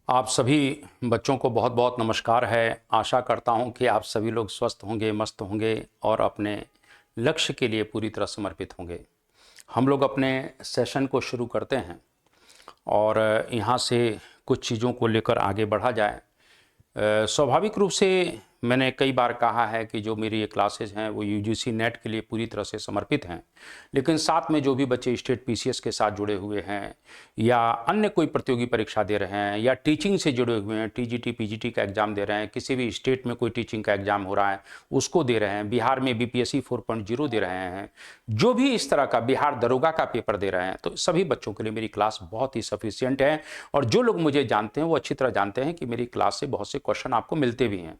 आप सभी बच्चों को बहुत बहुत नमस्कार है। आशा करता हूं कि आप सभी लोग स्वस्थ होंगे, मस्त होंगे और अपने लक्ष्य के लिए पूरी तरह समर्पित होंगे। हम लोग अपने सेशन को शुरू करते हैं और यहाँ से कुछ चीज़ों को लेकर आगे बढ़ा जाए। स्वाभाविक रूप से मैंने कई बार कहा है कि जो मेरी ये क्लासेज हैं वो यूजीसी नेट के लिए पूरी तरह से समर्पित हैं, लेकिन साथ में जो भी बच्चे स्टेट पीसीएस के साथ जुड़े हुए हैं या अन्य कोई प्रतियोगी परीक्षा दे रहे हैं या टीचिंग से जुड़े हुए हैं, टीजीटी पीजीटी का एग्ज़ाम दे रहे हैं, किसी भी स्टेट में कोई टीचिंग का एग्ज़ाम हो रहा है उसको दे रहे हैं, बिहार में बीपीएससी 4.0 दे रहे हैं, जो भी इस तरह का बिहार दरोगा का पेपर दे रहे हैं, तो सभी बच्चों के लिए मेरी क्लास बहुत ही सफिशियंट है। और जो लोग मुझे जानते हैं वो अच्छी तरह जानते हैं कि मेरी क्लास से बहुत से क्वेश्चन आपको मिलते भी हैं।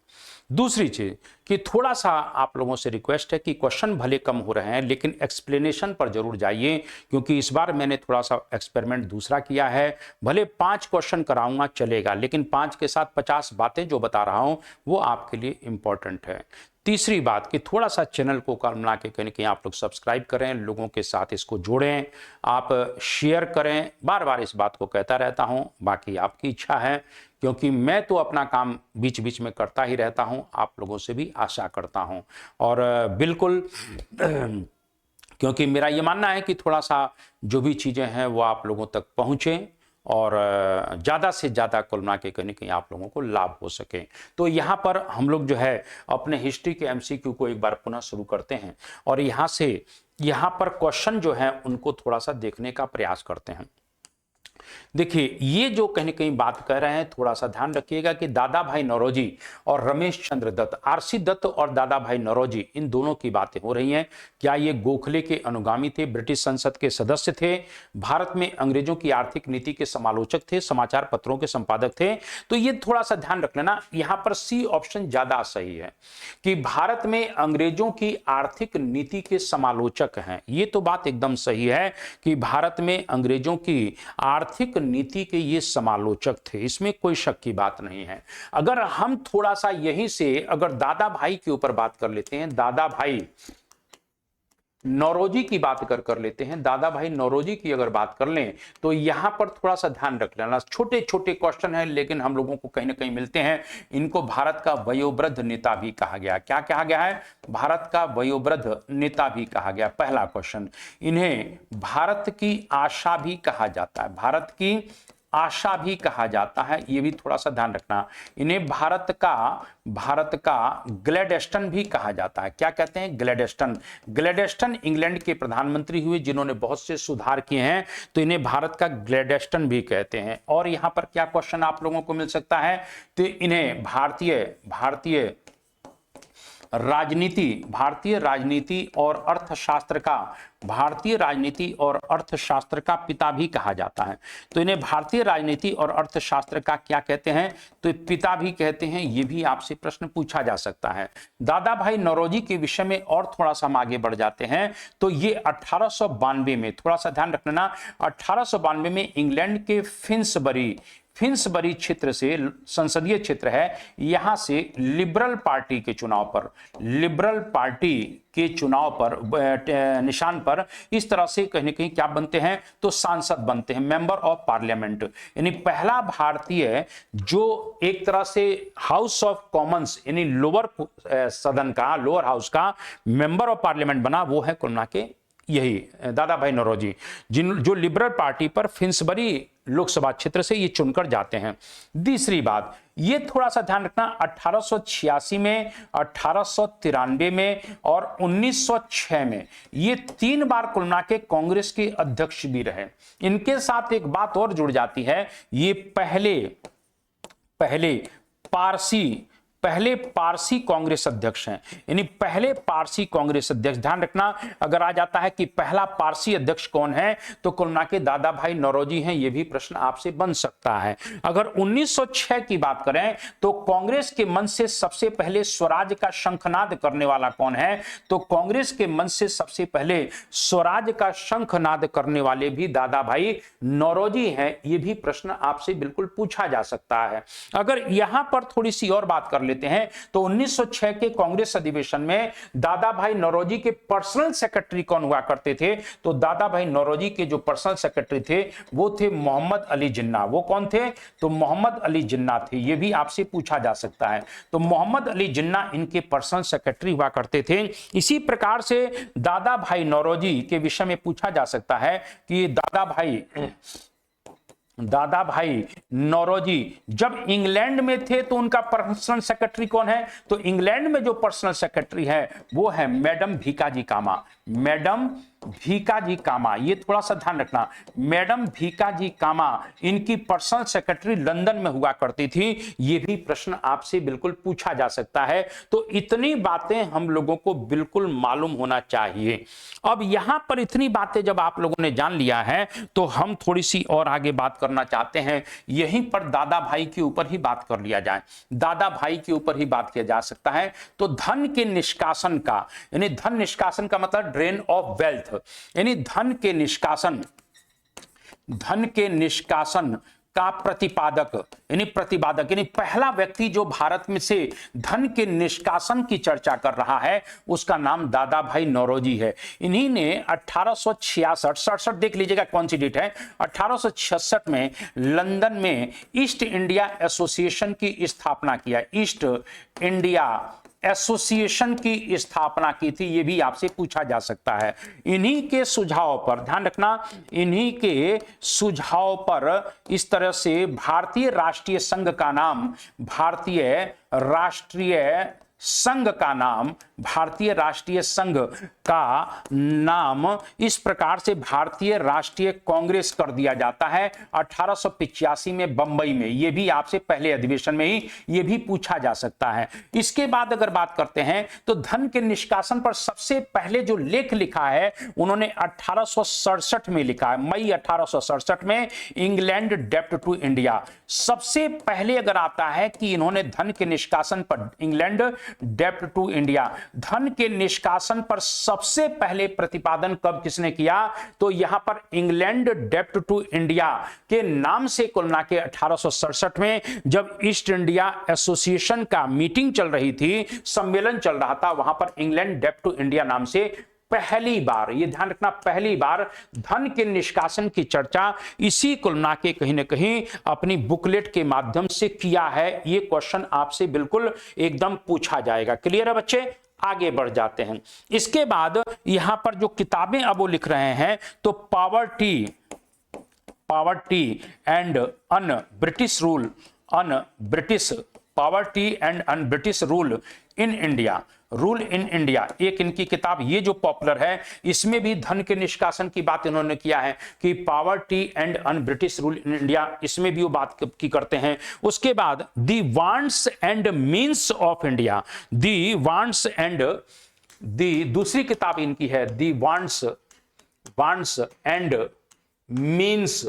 दूसरी चीज कि थोड़ा सा आप लोगों से रिक्वेस्ट है कि क्वेश्चन भले कम हो रहे हैं लेकिन एक्सप्लेनेशन पर जरूर जाइए, क्योंकि इस बार मैंने थोड़ा सा एक्सपेरिमेंट दूसरा किया है। भले 5 क्वेश्चन कराऊंगा चलेगा, लेकिन 5 के साथ 50 बातें जो बता रहा हूं वो आपके लिए इंपॉर्टेंट है। तीसरी बात कि थोड़ा सा चैनल को कल मिला के कहीं कहीं आप लोग सब्सक्राइब करें, लोगों के साथ इसको जोड़ें, आप शेयर करें। बार बार इस बात को कहता रहता हूं, बाकी आपकी इच्छा है, क्योंकि मैं तो अपना काम बीच बीच में करता ही रहता हूं, आप लोगों से भी आशा करता हूं। और बिल्कुल क्योंकि मेरा ये मानना है कि थोड़ा सा जो भी चीज़ें हैं वो आप लोगों तक पहुँचें और ज़्यादा से ज़्यादा कुल मिला के कहीं ना कहीं आप लोगों को लाभ हो सके। तो यहाँ पर हम लोग जो है अपने हिस्ट्री के एमसीक्यू को एक बार पुनः शुरू करते हैं और यहाँ पर क्वेश्चन जो है उनको थोड़ा सा देखने का प्रयास करते हैं। देखिए, ये जो कहीं न कहीं बात कर रहे हैं, थोड़ा सा ध्यान रखिएगा कि दादा भाई नौरोजी और रमेश चंद्र दत्त, आरसी दत्त और दादा भाई नौरोजी, इन दोनों की बातें हो रही हैं। क्या ये गोखले के अनुगामी थे, ब्रिटिश संसद के सदस्य थे, भारत में अंग्रेजों की आर्थिक नीति के समालोचक थे, समाचार पत्रों के संपादक थे? तो ये थोड़ा सा ध्यान रख लेना, यहां पर सी ऑप्शन ज्यादा सही है कि भारत में अंग्रेजों की आर्थिक नीति के समालोचक हैं। ये तो बात एकदम सही है कि भारत में अंग्रेजों की आर्थिक नीति के ये समालोचक थे, इसमें कोई शक की बात नहीं है। अगर हम थोड़ा सा यहीं से अगर दादा भाई के ऊपर बात कर लेते हैं, दादा भाई नौरोजी की बात कर लेते हैं, दादा भाई नौरोजी की अगर बात कर लें तो यहां पर थोड़ा सा ध्यान रख लेना। छोटे छोटे क्वेश्चन हैं लेकिन हम लोगों को कहीं ना कहीं मिलते हैं। इनको भारत का वयोवृद्ध नेता भी कहा गया। क्या कहा गया है? भारत का वयोवृद्ध नेता भी कहा गया। पहला क्वेश्चन, इन्हें भारत की आशा भी कहा जाता है, भारत की आशा भी कहा जाता है, ये भी थोड़ा सा ध्यान रखना। इन्हें भारत का ग्लैडस्टन भी कहा जाता है। क्या कहते हैं? ग्लैडस्टन। ग्लैडस्टन इंग्लैंड के प्रधानमंत्री हुए जिन्होंने बहुत से सुधार किए हैं, तो इन्हें भारत का ग्लैडस्टन भी कहते हैं। और यहां पर क्या क्वेश्चन आप लोगों को मिल सकता है? तो इन्हें भारतीय राजनीति और अर्थशास्त्र का पिता भी कहा जाता है। तो इन्हें भारतीय राजनीति और अर्थशास्त्र का क्या कहते हैं? तो पिता भी कहते हैं। ये भी आपसे प्रश्न पूछा जा सकता है। दादा भाई नौरोजी के विषय में और थोड़ा सा हम आगे बढ़ जाते हैं तो ये 1892 में, थोड़ा सा ध्यान रखना, 1892 में इंग्लैंड के फिन्सबरी क्षेत्र से, संसदीय क्षेत्र है, यहां से लिबरल पार्टी के चुनाव पर निशान पर इस तरह से कहीं न कहीं क्या बनते हैं? तो सांसद बनते हैं, मेंबर ऑफ पार्लियामेंट। यानी पहला भारतीय जो एक तरह से हाउस ऑफ कॉमन्स यानी लोअर हाउस का मेंबर ऑफ पार्लियामेंट बना, वो है कुल मिला के यही दादा भाई नौरोजी, जो लिबरल पार्टी पर फिन्सबरी लोकसभा क्षेत्र से ये चुनकर जाते हैं। तीसरी बात, ये थोड़ा सा ध्यान रखना, 1886 में, 1893 में और 1906 में ये 3 बार कुल मिला के कांग्रेस के अध्यक्ष भी रहे। इनके साथ एक बात और जुड़ जाती है, ये पहले पारसी कांग्रेस अध्यक्ष हैं। यानी पहले पारसी कांग्रेस अध्यक्ष, ध्यान रखना, अगर आ जाता है कि पहला पारसी अध्यक्ष कौन है तो कुल मिला के दादा भाई नौरोजी हैं। यह भी प्रश्न आपसे बन सकता है। अगर 1906 की बात करें तो कांग्रेस के मन से सबसे पहले स्वराज का शंखनाद करने वाला कौन है? तो कांग्रेस के मन से सबसे पहले स्वराज का शंखनाद करने वाले भी दादा भाई नौरोजी हैं। यह भी प्रश्न आपसे बिल्कुल पूछा जा सकता है। अगर यहां पर थोड़ी सी और बात कर लेते हैं तो 1906 के कांग्रेस अधिवेशन में दादा भाई नौरोजी के पर्सनल सेक्रेटरी कौन हुआ करते थे? तो दादा भाई नौरोजी के जो पर्सनल सेक्रेटरी थे वो थे मोहम्मद अली जिन्ना। वो कौन थे? तो मोहम्मद अली जिन्ना थे। ये भी आपसे पूछा जा सकता है। तो मोहम्मद अली जिन्ना इनके पर्सनल सेक्रेटरी हुआ करते थे। इसी प्रकार से दादा भाई नौरोजी के विषय में पूछा जा सकता है कि दादा भाई नौरोजी जब इंग्लैंड में थे तो उनका पर्सनल सेक्रेटरी कौन है? तो इंग्लैंड में जो पर्सनल सेक्रेटरी है वो है मैडम भीकाजी कामा। मैडम भीकाजी कामा, ये थोड़ा सा ध्यान रखना, मैडम भीकाजी कामा इनकी पर्सनल सेक्रेटरी लंदन में हुआ करती थी। ये भी प्रश्न आपसे बिल्कुल पूछा जा सकता है। तो इतनी बातें हम लोगों को बिल्कुल मालूम होना चाहिए। अब यहां पर इतनी बातें जब आप लोगों ने जान लिया है तो हम थोड़ी सी और आगे बात करना चाहते हैं। यहीं पर दादा भाई के ऊपर ही बात कर लिया जाए, दादा भाई के ऊपर ही बात किया जा सकता है। तो धन के निष्कासन का, यानी धन निष्कासन का मतलब ड्रेन ऑफ वेल्थ, यानी धन के निष्कासन का प्रतिपादक यानी पहला व्यक्ति जो भारत में से धन के निष्कासन की चर्चा कर रहा है उसका नाम दादा भाई नौरोजी है। इन्हीं ने 1866 देख लीजिएगा कौन सी डेट है, 1866 में लंदन में ईस्ट इंडिया एसोसिएशन की स्थापना किया। ईस्ट इंडिया एसोसिएशन की स्थापना की थी। ये भी आपसे पूछा जा सकता है। इन्हीं के सुझाव पर, ध्यान रखना, इन्हीं के सुझाव पर इस तरह से भारतीय राष्ट्रीय संघ का नाम, भारतीय राष्ट्रीय संघ का नाम इस प्रकार से भारतीय राष्ट्रीय कांग्रेस कर दिया जाता है 1885 में बंबई में। यह भी आपसे पहले अधिवेशन में ही यह भी पूछा जा सकता है। इसके बाद अगर बात करते हैं तो धन के निष्कासन पर सबसे पहले जो लेख लिखा है उन्होंने 1867 में लिखा है, मई 1867 में, इंग्लैंड डेब्ट टू इंडिया। सबसे पहले अगर आता है कि इन्होंने धन के निष्कासन पर, इंग्लैंड डेब्ट टू इंडिया, धन के निष्कासन पर सबसे पहले प्रतिपादन कब किसने किया? तो यहां पर इंग्लैंड डेब्ट टू इंडिया के नाम से कुलना के 1867 में जब ईस्ट इंडिया एसोसिएशन का मीटिंग चल रही थी, सम्मेलन चल रहा था, वहां पर इंग्लैंड डेब्ट टू इंडिया नाम से पहली बार, ये ध्यान रखना, पहली बार धन के निष्कासन की चर्चा इसी कुलना के कहीं ना कहीं अपनी बुकलेट के माध्यम से किया है। ये क्वेश्चन आपसे बिल्कुल एकदम पूछा जाएगा। क्लियर है बच्चे? आगे बढ़ जाते हैं। इसके बाद यहां पर जो किताबें अब वो लिख रहे हैं तो poverty and un British rule, poverty and un British rule in India, rule in India, एक इनकी किताब ये जो पॉपुलर है, इसमें भी धन के निष्कासन की बात इन्होंने किया है कि poverty and un British rule in India, इसमें भी वो बात की करते हैं। उसके बाद the wants and means of India, the wants and, the दूसरी किताब इनकी है the wants and means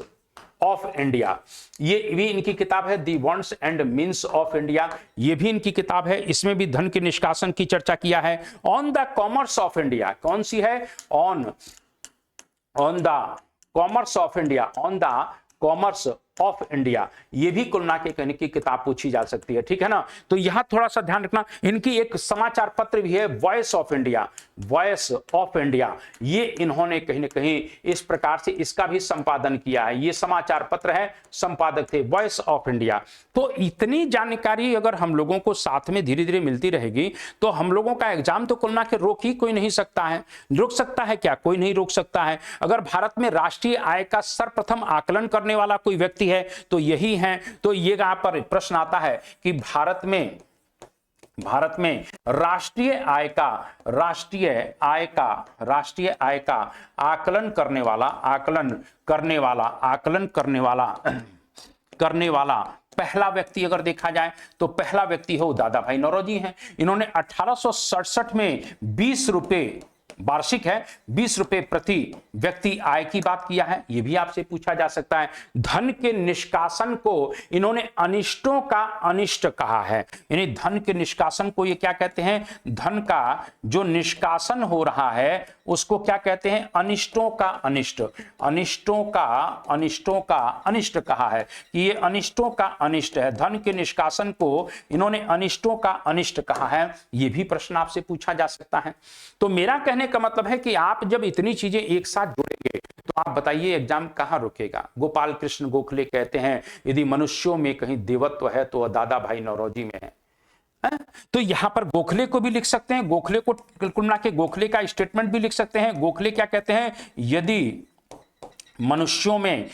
of India, ये भी इनकी किताब है, the wants and means of India, ये भी इनकी किताब है। इसमें भी धन के निष्कासन की चर्चा किया है। On the commerce of India, कौन सी है? On the commerce of India, on the commerce of India, ये भी कुलना के कहने की किताब पूछी जा सकती है। ठीक है ना? तो यहां थोड़ा सा ध्यान रखना, इनकी एक समाचार पत्र भी है, वॉइस ऑफ इंडिया, ये इन्होंने कहीं ना कहीं इस प्रकार से इसका भी संपादन किया है। ये समाचार पत्र है, संपादक थे वॉइस ऑफ इंडिया। तो इतनी जानकारी अगर हम लोगों को साथ में धीरे धीरे मिलती रहेगी तो हम लोगों का एग्जाम तो कुलना के रोक ही कोई नहीं सकता है। रोक सकता है क्या? कोई नहीं रोक सकता है। अगर भारत में राष्ट्रीय आय का सर्वप्रथम आकलन करने वाला कोई व्यक्ति है तो यही है। तो ये यहां पर प्रश्न आता है कि भारत में राष्ट्रीय आय का आकलन करने वाला पहला व्यक्ति अगर देखा जाए तो पहला व्यक्ति हो दादा भाई नौरोजी हैं। इन्होंने 1867 में 20 रुपए, वार्षिक है, 20 रुपए प्रति व्यक्ति आय की बात किया है। यह भी आपसे पूछा जा सकता है। धन के निष्कासन को इन्होंने अनिष्टों का अनिष्ट कहा है, यानी धन के निष्कासन को ये क्या कहते हैं? धन का जो निष्कासन हो रहा है उसको क्या कहते हैं, अनिष्टों का अनिष्ट, अनिष्टों का अनिष्ट कहा है कि ये अनिष्टों का अनिष्ट है। धन के निष्कासन को इन्होंने अनिष्टों का अनिष्ट कहा है, ये भी प्रश्न आपसे पूछा जा सकता है। तो मेरा कहने का मतलब है कि आप जब इतनी चीजें एक साथ जोड़ेंगे तो आप बताइए एग्जाम कहां रुकेगा। गोपाल कृष्ण गोखले कहते हैं यदि मनुष्यों में कहीं देवत्व है तो दादा भाई नौरोजी में है। तो यहां पर गोखले को भी लिख सकते हैं, गोखले को कुल मिला के गोखले का स्टेटमेंट भी लिख सकते हैं। गोखले क्या कहते हैं, यदि मनुष्यों में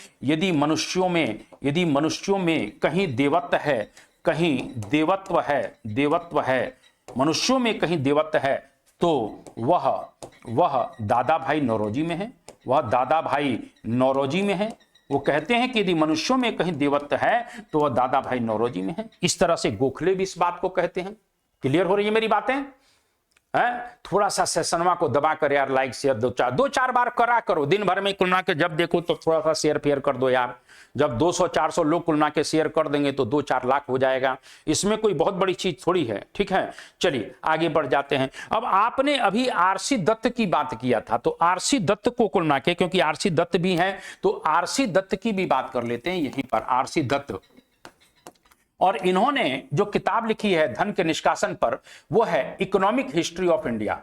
कहीं देवत्व है, मनुष्यों में कहीं देवत्व है तो वह दादा भाई नौरोजी में है, वो कहते हैं कि यदि मनुष्यों में कहीं देवत्व है तो वह दादा भाई नौरोजी में है। इस तरह से गोखले भी इस बात को कहते हैं। क्लियर हो रही है मेरी बातें? थोड़ा सा सेशनवा को दबा कर यार लाइक शेयर दो चार बार करा करो दिन भर में, कुल मिला के जब देखो तो थोड़ा सा शेयर फेयर कर दो यार। जब 200-400 लोग कुल मिला के शेयर कर देंगे तो 2-4 लाख हो जाएगा, इसमें कोई बहुत बड़ी चीज थोड़ी है। ठीक है, चलिए आगे बढ़ जाते हैं। अब आपने अभी आरसी दत्त की बात किया था, तो आरसी दत्त को कुल मिला के, क्योंकि आरसी दत्त भी है तो आरसी दत्त की भी बात कर लेते हैं यहीं पर। आरसी दत्त, और इन्होंने जो किताब लिखी है धन के निष्कासन पर वो है economic history of India,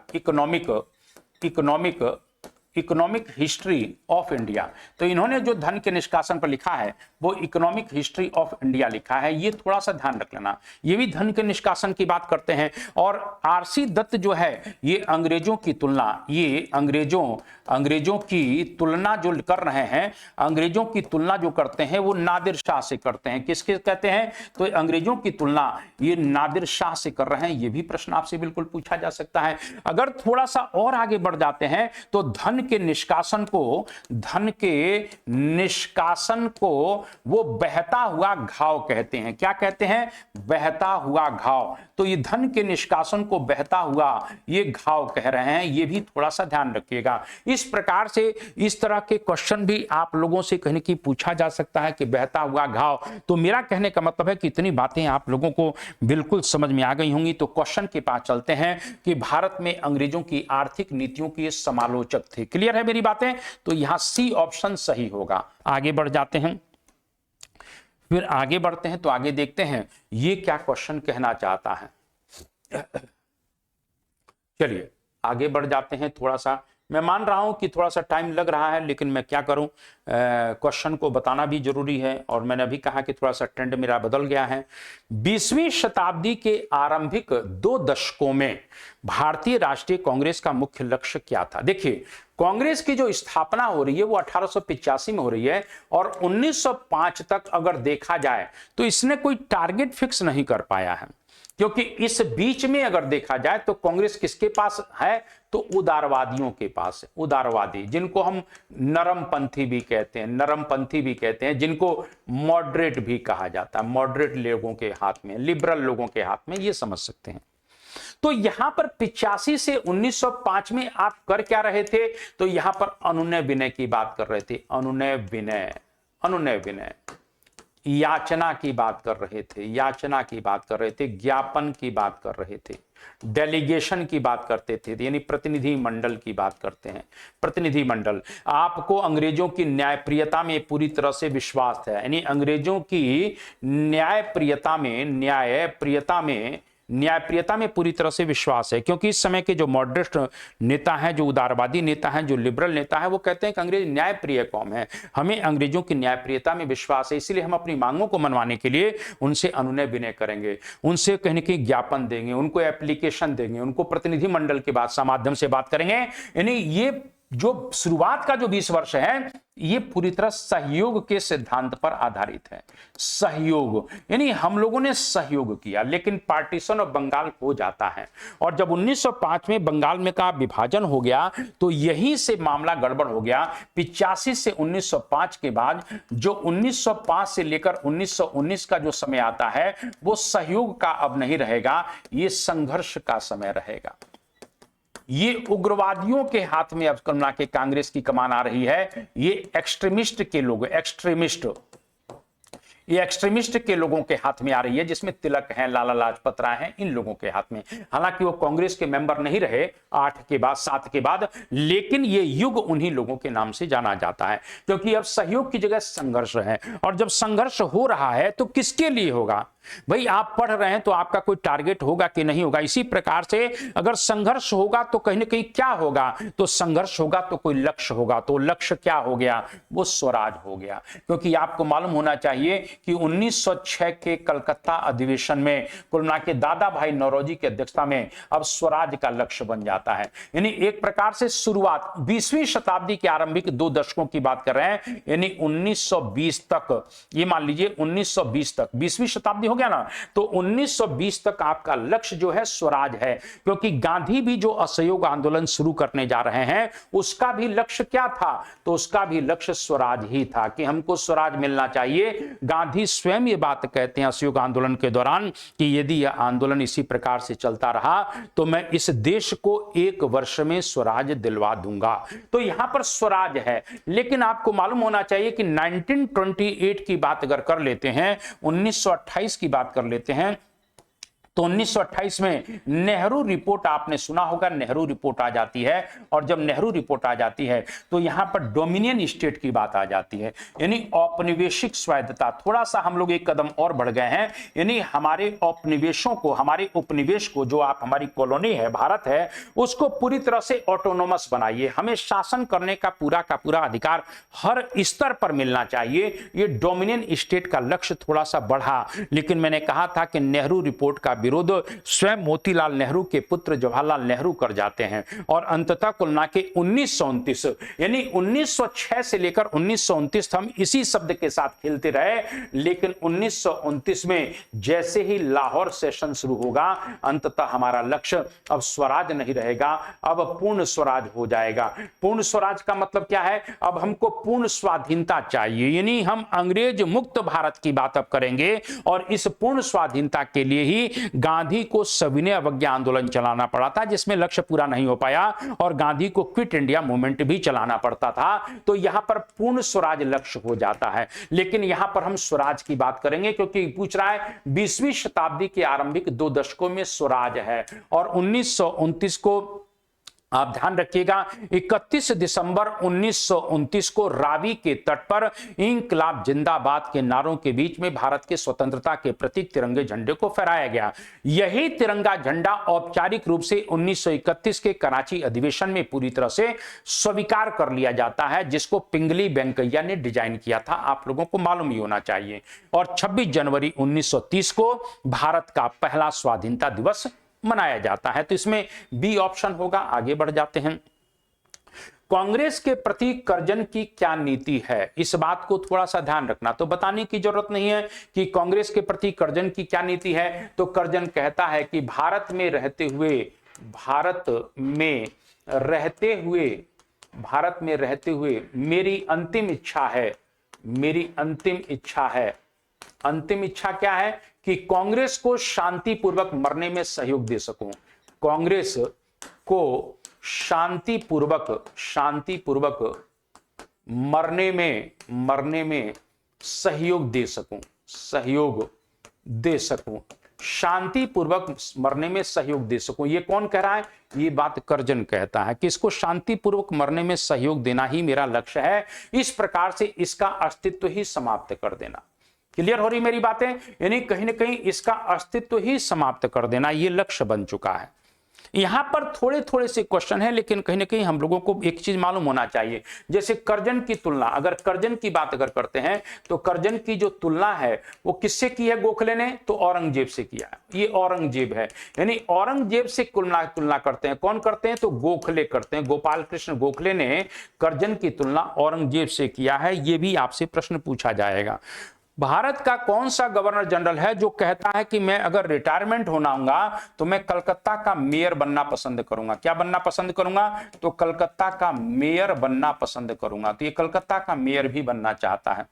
economic history of India. तो इन्होंने जो धन के निष्कासन पर लिखा है वो इकोनॉमिक हिस्ट्री ऑफ इंडिया लिखा है, ये थोड़ा सा ध्यान रख लेना। ये भी धन के निष्कासन की बात करते हैं। और आरसी दत्त जो है ये अंग्रेजों की तुलना, ये अंग्रेजों की तुलना जो कर रहे हैं, अंग्रेजों की तुलना जो करते हैं वो नादिर शाह से करते हैं। किसके कहते हैं, तो अंग्रेजों की तुलना ये नादिर शाह से कर रहे हैं। ये भी प्रश्न आपसे बिल्कुल पूछा जा सकता है। अगर थोड़ा सा और आगे बढ़ जाते हैं तो धन के निष्कासन को वो बहता हुआ घाव कहते हैं। क्या कहते हैं, बहता हुआ घाव। तो ये धन के निष्कासन को बहता हुआ ये घाव कह रहे हैं, ये भी थोड़ा सा ध्यान रखिएगा। इस प्रकार से इस तरह के क्वेश्चन भी आप लोगों से कहीं की पूछा जा सकता है कि बहता हुआ घाव। तो मेरा कहने का मतलब है कि इतनी बातें आप लोगों को बिल्कुल समझ में आ गई होंगी। तो क्वेश्चन के पास चलते हैं कि भारत में अंग्रेजों की आर्थिक नीतियों के समालोचक थे। क्लियर है मेरी बातें? तो यहां सी ऑप्शन सही होगा। आगे बढ़ जाते हैं, फिर आगे बढ़ते हैं तो आगे देखते हैं ये क्या क्वेश्चन कहना चाहता है। चलिए आगे बढ़ जाते हैं। थोड़ा सा मैं मान रहा हूं कि थोड़ा सा टाइम लग रहा है, लेकिन मैं क्या करूं, क्वेश्चन को बताना भी जरूरी है। और मैंने अभी कहा कि थोड़ा सा ट्रेंड मेरा बदल गया है। 20वीं शताब्दी के आरंभिक 2 दशकों में भारतीय राष्ट्रीय कांग्रेस का मुख्य लक्ष्य क्या था? देखिए, कांग्रेस की जो स्थापना हो रही है वो 1885 में हो रही है, और 1905 तक अगर देखा जाए तो इसने कोई टारगेट फिक्स नहीं कर पाया है। क्योंकि इस बीच में अगर देखा जाए तो कांग्रेस किसके पास है, तो उदारवादियों के पास है। उदारवादी, जिनको हम नरमपंथी भी कहते हैं, जिनको मॉडरेट भी कहा जाता है, मॉडरेट लोगों के हाथ में, लिबरल लोगों के हाथ में, ये समझ सकते हैं। तो यहां पर 85 से 1905 में आप कर क्या रहे थे, तो यहां पर अनुनय विनय की बात कर रहे थे। अनुनय विनय, याचना की बात कर रहे थे, ज्ञापन की बात कर रहे थे, डेलीगेशन की बात करते थे, यानी प्रतिनिधि मंडल की बात करते हैं। प्रतिनिधि मंडल, आपको अंग्रेजों की न्यायप्रियता में पूरी तरह से विश्वास है, यानी अंग्रेजों की न्यायप्रियता में पूरी तरह से विश्वास है। क्योंकि इस समय के जो मॉडरेट नेता हैं, जो उदारवादी नेता हैं, जो लिबरल नेता हैं, वो कहते हैं कि अंग्रेज न्यायप्रिय कौम है, हमें अंग्रेजों की न्यायप्रियता में विश्वास है, इसलिए हम अपनी मांगों को मनवाने के लिए उनसे अनुनय विनय करेंगे, उनसे कहने के ज्ञापन देंगे, उनको एप्लीकेशन देंगे, उनको प्रतिनिधि मंडल के माध्यम से बात करेंगे। यानी ये जो शुरुआत का जो 20 वर्ष है ये पूरी तरह सहयोग के सिद्धांत पर आधारित है। सहयोग, यानी हम लोगों ने सहयोग किया, लेकिन पार्टीशन ऑफ बंगाल हो जाता है। और जब 1905 में बंगाल में का विभाजन हो गया तो यहीं से मामला गड़बड़ हो गया। 85 से 1905 के बाद जो 1905 से लेकर 1919 का जो समय आता है वो सहयोग का अब नहीं रहेगा, ये संघर्ष का समय रहेगा। ये उग्रवादियों के हाथ में अब कमला के कांग्रेस की कमान आ रही है। ये एक्सट्रीमिस्ट के लोग, ये एक्सट्रीमिस्ट के लोगों के हाथ में आ रही है, जिसमें तिलक हैं, लाला लाजपत राय हैं, इन लोगों के हाथ में। हालांकि वो कांग्रेस के मेंबर नहीं रहे 8 के बाद 7 के बाद, लेकिन ये युग उन्हीं लोगों के नाम से जाना जाता है, क्योंकि अब सहयोग की जगह संघर्ष है। और जब संघर्ष हो रहा है तो किसके लिए होगा? भाई आप पढ़ रहे हैं तो आपका कोई टारगेट होगा कि नहीं होगा? इसी प्रकार से अगर संघर्ष होगा तो कहीं ना कहीं क्या होगा? तो संघर्ष होगा तो कोई लक्ष्य होगा। तो लक्ष्य क्या हो गया? वो स्वराज हो गया। क्योंकि आपको मालूम होना चाहिए कि 1906 के कलकत्ता अधिवेशन में कुल मिला के दादा भाई नौरोजी की अध्यक्षता में अब स्वराज का लक्ष्य बन जाता है। यानी एक प्रकार से शुरुआत 20वीं शताब्दी के आरंभिक 2 दशकों की बात कर रहे हैं, यानी 1920 तक, ये मान लीजिए 1920 तक, 20वीं शताब्दी गया ना, तो 1920 तक आपका लक्ष्य जो है स्वराज है। क्योंकि गांधी भी जो असहयोग आंदोलन शुरू करने जा रहे हैं उसका भी लक्ष्य क्या था? तो उसका भी लक्ष्य स्वराज ही था कि हमको स्वराज मिलना चाहिए। गांधी स्वयं ये बात कहते हैं असहयोग आंदोलन के दौरान कि यदि यह आंदोलन इसी प्रकार से चलता रहा तो मैं इस देश को 1 वर्ष में स्वराज दिलवा दूंगा। तो यहां पर स्वराज है। लेकिन आपको मालूम होना चाहिए कि 1928 की बात अगर कर लेते हैं, 1928 की बात कर लेते हैं, तो 1928 में नेहरू रिपोर्ट, आपने सुना होगा, नेहरू रिपोर्ट आ जाती है। और जब नेहरू रिपोर्ट आ जाती है तो यहां पर डोमिनियन स्टेट की बात आ जाती है, यानी औपनिवेशिक स्वायत्तता। थोड़ा सा हम लोग एक कदम और बढ़ गए हैं, यानी हमारे औपनिवेशों को, हमारे उपनिवेश को, जो आप हमारी कॉलोनी है, भारत है, उसको पूरी तरह से ऑटोनोमस बनाइए। हमें शासन करने का पूरा अधिकार हर स्तर पर मिलना चाहिए। ये डोमिनियन स्टेट का लक्ष्य थोड़ा सा बढ़ा। लेकिन मैंने कहा था कि नेहरू रिपोर्ट का विरोध स्वयं मोतीलाल नेहरू के पुत्र जवाहरलाल नेहरू कर जाते हैं। और अंततः कुल मिला के 1929, यानी 1906 से लेकर 1929 हम इसी शब्द के साथ खेलते रहे। लेकिन 1929 में जैसे ही लाहौर सेशन शुरू होगा, अंततः हमारा लक्ष्य अब स्वराज नहीं रहेगा, अब पूर्ण स्वराज हो जाएगा। पूर्ण स्वराज का मतलब क्या है? अब हमको पूर्ण स्वाधीनता चाहिए, यानी हम अंग्रेज मुक्त भारत की बात अब करेंगे। और इस पूर्ण स्वाधीनता के लिए ही गांधी को सविनय अवज्ञा आंदोलन चलाना पड़ा था, जिसमें लक्ष्य पूरा नहीं हो पाया, और गांधी को क्विट इंडिया मूवमेंट भी चलाना पड़ता था। तो यहां पर पूर्ण स्वराज लक्ष्य हो जाता है। लेकिन यहां पर हम स्वराज की बात करेंगे, क्योंकि पूछ रहा है 20वीं शताब्दी के आरंभिक 2 दशकों में स्वराज है। और 1929 को आप ध्यान रखिएगा, 31 दिसंबर 1929 को रावी के तट पर इंकलाब जिंदाबाद के नारों के बीच में भारत के स्वतंत्रता के प्रतीक तिरंगे झंडे को फहराया गया। यही तिरंगा झंडा औपचारिक रूप से 1931 के कराची अधिवेशन में पूरी तरह से स्वीकार कर लिया जाता है, जिसको पिंगली वेंकैया ने डिजाइन किया था। आप लोगों को मालूम ही होना चाहिए। और 26 जनवरी 1930 को भारत का पहला स्वाधीनता दिवस मनाया जाता है। तो इसमें बी ऑप्शन होगा। आगे बढ़ जाते हैं। कांग्रेस के प्रति कर्जन की क्या नीति है? इस बात को थोड़ा सा ध्यान रखना। तो बताने की जरूरत नहीं है कि कांग्रेस के प्रति कर्जन की क्या नीति है। तो कर्जन कहता है कि भारत में रहते हुए मेरी अंतिम इच्छा है। अंतिम इच्छा क्या है? कि कांग्रेस को शांतिपूर्वक मरने में सहयोग दे सकूं। कांग्रेस को शांतिपूर्वक मरने में सहयोग दे सकूं। शांतिपूर्वक मरने में सहयोग दे सकूं। ये कौन कह रहा है? ये बात कर्जन कहता है कि इसको शांतिपूर्वक मरने में सहयोग देना ही मेरा लक्ष्य है। इस प्रकार से इसका अस्तित्व ही समाप्त कर देना। क्लियर हो रही मेरी बातें? यानी कहीं ना कहीं इसका अस्तित्व ही समाप्त कर देना, ये लक्ष्य बन चुका है। यहां पर थोड़े से क्वेश्चन है, लेकिन कहीं ना कहीं हम लोगों को एक चीज मालूम होना चाहिए। जैसे कर्जन की तुलना, अगर कर्जन की बात अगर करते हैं तो कर्जन की जो तुलना है वो किससे की है गोखले ने? तो औरंगजेब से किया है। ये औरंगजेब है, यानी औरंगजेब से तुलना करते हैं। कौन करते हैं? तो गोखले करते हैं। गोपाल कृष्ण गोखले ने कर्जन की तुलना औरंगजेब से किया है। ये भी आपसे प्रश्न पूछा जाएगा। भारत का कौन सा गवर्नर जनरल है जो कहता है कि मैं अगर रिटायरमेंट होना होगा तो मैं कलकत्ता का मेयर बनना पसंद करूंगा? क्या बनना पसंद करूंगा? तो कलकत्ता का मेयर बनना पसंद करूंगा। तो ये कलकत्ता का मेयर भी बनना चाहता है।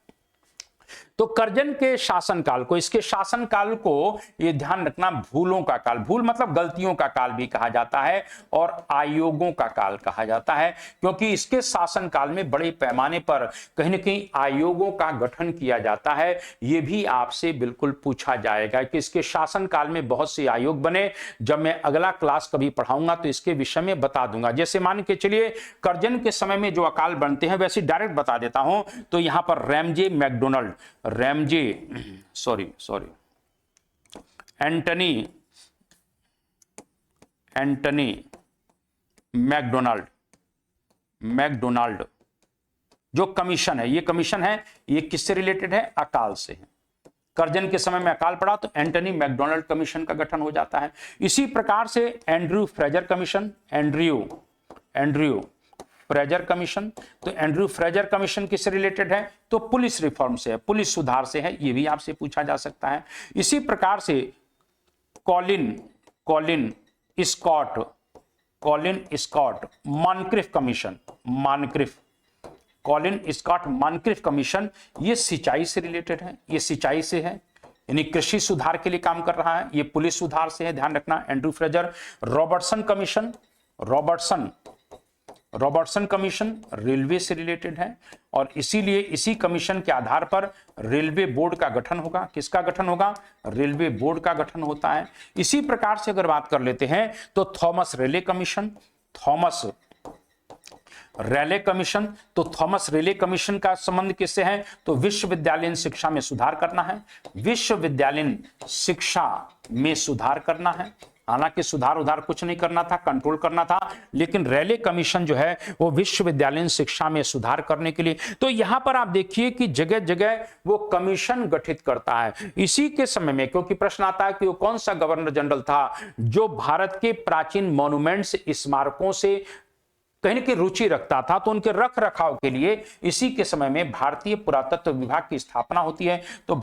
तो कर्जन के शासनकाल को, इसके शासनकाल को ये ध्यान रखना, भूलों का काल, भूल मतलब गलतियों का काल भी कहा जाता है और आयोगों का काल कहा जाता है, क्योंकि इसके शासनकाल में बड़े पैमाने पर कहीं ना कहीं आयोगों का गठन किया जाता है। यह भी आपसे बिल्कुल पूछा जाएगा कि इसके शासनकाल में बहुत से आयोग बने। जब मैं अगला क्लास कभी पढ़ाऊंगा तो इसके विषय में बता दूंगा। जैसे मान के चलिए कर्जन के समय में जो अकाल बनते हैं वैसे डायरेक्ट बता देता हूं। तो यहां पर रैमजे मैकडोनाल्ड, एंटनी मैकडोनाल्ड जो कमीशन है, ये कमीशन है, ये किससे रिलेटेड है? अकाल से है। कर्जन के समय में अकाल पड़ा तो एंटनी मैकडोनाल्ड कमीशन का गठन हो जाता है। इसी प्रकार से Andrew Fraser commission, Andrew Fraser commission, तो एंड्रयू फ्रेजर कमीशन किससे रिलेटेड है? तो पुलिस रिफॉर्म से है, पुलिस सुधार से है, ये भी आपसे पूछा जा सकता है। इसी प्रकार से Colin Scott Moncrieff commission, Colin Scott Moncrieff commission, ये सिंचाई से रिलेटेड है, ये सिंचाई से है, यानी कृषि सुधार के लिए काम कर रहा है। ये पुलिस सुधार से है, ध्यान रखना। Andrew Fraser, Robertson commission railway से रिलेटेड है और इसीलिए इसी कमीशन के आधार पर रेलवे बोर्ड का गठन होगा। किसका गठन होगा? रेलवे बोर्ड का गठन होता है। इसी प्रकार से अगर बात कर लेते हैं तो थॉमस रेले कमीशन, तो थॉमस रेले कमीशन का संबंध किससे है? तो विश्वविद्यालयीन शिक्षा में सुधार करना है, विश्वविद्यालयीन शिक्षा में सुधार करना है। हालांकि सुधार उधार कुछ नहीं करना था, कंट्रोल करना था, लेकिन रेले कमीशन जो है वो विश्वविद्यालयीन शिक्षा में सुधार करने के लिए। तो यहां पर आप देखिए कि जगह जगह वो कमीशन गठित करता है। इसी के समय में, क्योंकि प्रश्न आता है कि वो कौन सा गवर्नर जनरल था जो भारत के प्राचीन मॉन्यूमेंट्स, स्मारकों से कहीं की रुचि रखता था, तो उनके रख रखाव के लिए इसी के समय में भारतीय पुरातत्व विभाग की स्थापना होती है। तो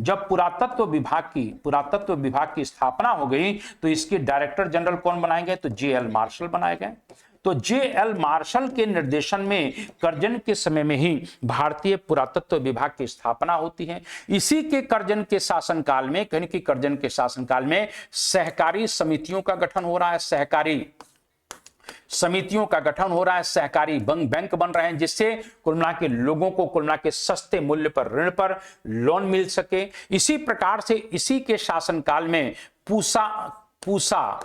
जब पुरातत्व विभाग की स्थापना हो गई तो इसके डायरेक्टर जनरल कौन बनाए गए? तो जे.एल. मार्शल बनाए गए। तो जे.एल. मार्शल के निर्देशन में कर्जन के समय में ही भारतीय पुरातत्व विभाग की स्थापना होती है। इसी के कर्जन के शासनकाल में, कहीं की कर्जन के शासनकाल में सहकारी समितियों का गठन हो रहा है, सहकारी बैंक बन रहे हैं, जिससे कुल मिला के लोगों को कुल मिला के सस्ते मूल्य पर ऋण पर लोन मिल सके। इसी प्रकार से इसी के शासनकाल में पूसा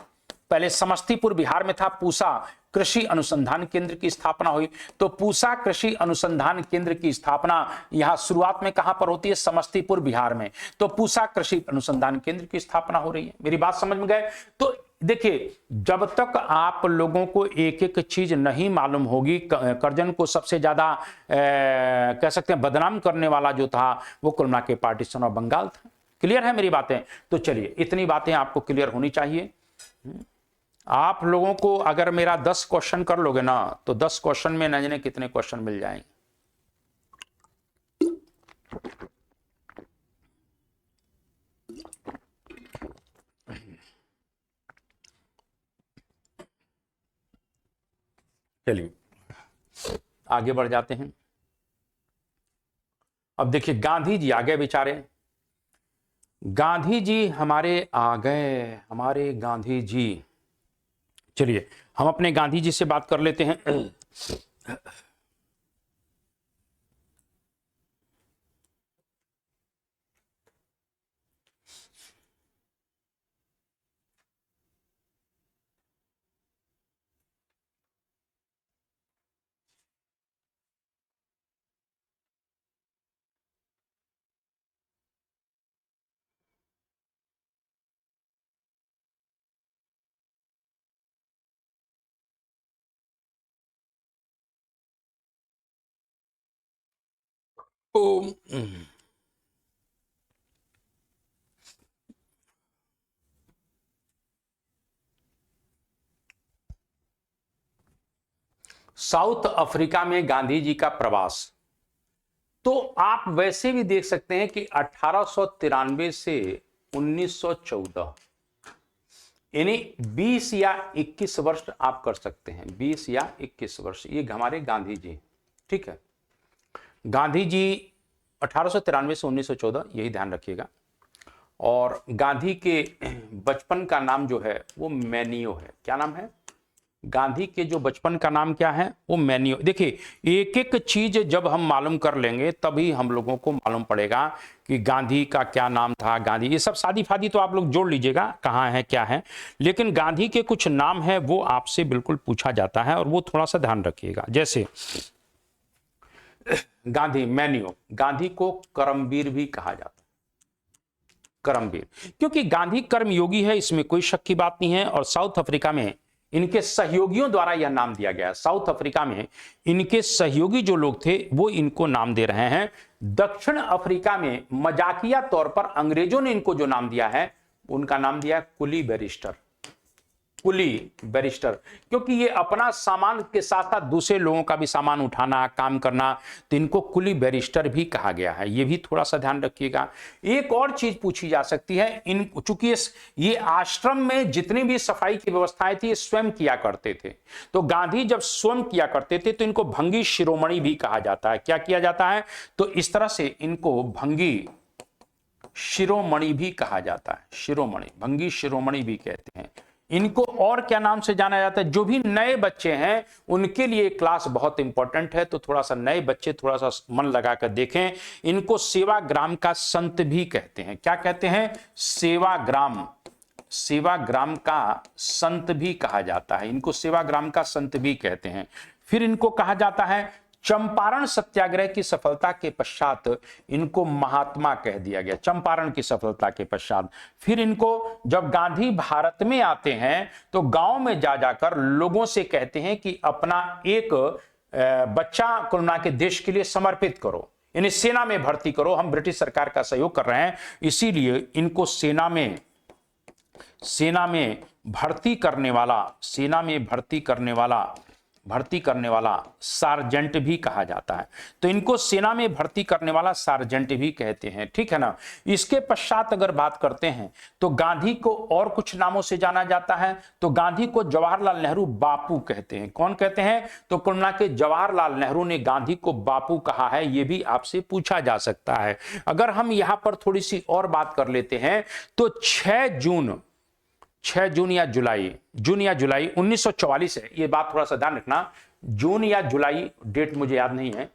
पहले समस्तीपुर बिहार में था, पूसा कृषि अनुसंधान केंद्र की स्थापना हुई। तो पूसा कृषि अनुसंधान केंद्र की स्थापना यहां शुरुआत में कहां पर होती है? समस्तीपुर बिहार में। तो पूसा कृषि अनुसंधान केंद्र की स्थापना हो रही है। मेरी बात समझ में गए? तो देखिए, जब तक आप लोगों को एक एक चीज नहीं मालूम होगी, कर्जन को सबसे ज्यादा कह सकते हैं बदनाम करने वाला जो था वो कुल मिला के पार्टीशन ऑफ बंगाल था। क्लियर है मेरी बातें? तो चलिए, इतनी बातें आपको क्लियर होनी चाहिए। आप लोगों को अगर मेरा 10 क्वेश्चन कर लोगे ना तो 10 क्वेश्चन में न जाने कितने क्वेश्चन मिल जाएंगे। चलिए आगे बढ़ जाते हैं। अब देखिए, गांधी जी आ गए बेचारे। गांधी जी हमारे आ गए, हमारे गांधी जी। चलिए हम अपने गांधी जी से बात कर लेते हैं। साउथ अफ्रीका में गांधी जी का प्रवास, तो आप वैसे भी देख सकते हैं कि 1893 से 1914 यानी 20 या 21 वर्ष आप कर सकते हैं, 20 या 21 वर्ष, ये हमारे गांधी जी। ठीक है, गांधी जी 1893 से 1914, यही ध्यान रखिएगा। और गांधी के बचपन का नाम जो है वो मैनियो है। क्या नाम है? गांधी के जो बचपन का नाम क्या है? वो मैनियो। देखिए, एक एक चीज जब हम मालूम कर लेंगे तभी हम लोगों को मालूम पड़ेगा कि गांधी का क्या नाम था। गांधी, ये सब शादी फादी तो आप लोग जोड़ लीजिएगा कहाँ है क्या है, लेकिन गांधी के कुछ नाम है वो आपसे बिल्कुल पूछा जाता है और वो थोड़ा सा ध्यान रखिएगा। जैसे गांधी मैनियो, गांधी को कर्मवीर भी कहा जाता है। कर्मवीर, क्योंकि गांधी कर्मयोगी है, इसमें कोई शक की बात नहीं है। और साउथ अफ्रीका में इनके सहयोगियों द्वारा यह नाम दिया गया है। साउथ अफ्रीका में इनके सहयोगी जो लोग थे वो इनको नाम दे रहे हैं। दक्षिण अफ्रीका में मजाकिया तौर पर अंग्रेजों ने इनको जो नाम दिया है उनका नाम दिया है कुली बैरिस्टर। कुली बैरिस्टर, क्योंकि ये अपना सामान के साथ साथ दूसरे लोगों का भी सामान उठाना, काम करना, तो इनको कुली बैरिस्टर भी कहा गया है। ये भी थोड़ा सा ध्यान रखिएगा। एक और चीज पूछी जा सकती है, इन चूंकि ये आश्रम में जितनी भी सफाई की व्यवस्थाएं थी ये स्वयं किया करते थे, तो गांधी जब स्वयं किया करते थे तो इनको भंगी शिरोमणि भी कहा जाता है। क्या किया जाता है? तो इस तरह से इनको भंगी शिरोमणि भी कहा जाता है। शिरोमणि, भंगी शिरोमणि भी कहते हैं इनको। और क्या नाम से जाना जाता है? जो भी नए बच्चे हैं उनके लिए क्लास बहुत इंपॉर्टेंट है, तो थोड़ा सा नए बच्चे थोड़ा सा मन लगाकर देखें। इनको सेवाग्राम का संत भी कहते हैं। क्या कहते हैं? सेवाग्राम, सेवाग्राम का संत भी कहा जाता है। इनको सेवाग्राम का संत भी कहते हैं। फिर इनको कहा जाता है चंपारण सत्याग्रह की सफलता के पश्चात इनको महात्मा कह दिया गया। चंपारण की सफलता के पश्चात फिर इनको, जब गांधी भारत में आते हैं तो गांव में जा जाकर लोगों से कहते हैं कि अपना एक बच्चा कुल मिला के देश के लिए समर्पित करो, यानी सेना में भर्ती करो, हम ब्रिटिश सरकार का सहयोग कर रहे हैं, इसीलिए इनको सेना में भर्ती करने वाला सार्जेंट भी कहा जाता है। तो इनको सेना में भर्ती करने वाला सार्जेंट भी कहते हैं, ठीक है ना। इसके पश्चात अगर बात करते हैं तो गांधी को और कुछ नामों से जाना जाता है। तो गांधी को जवाहरलाल नेहरू बापू कहते हैं। कौन कहते हैं? तो कुल मिला के जवाहरलाल नेहरू ने गांधी को बापू कहा है, यह भी आपसे पूछा जा सकता है। अगर हम यहां पर थोड़ी सी और बात कर लेते हैं तो 6 जून या जुलाई 1944 है, ये बात थोड़ा सा ध्यान रखना, जून या जुलाई, डेट मुझे याद नहीं है।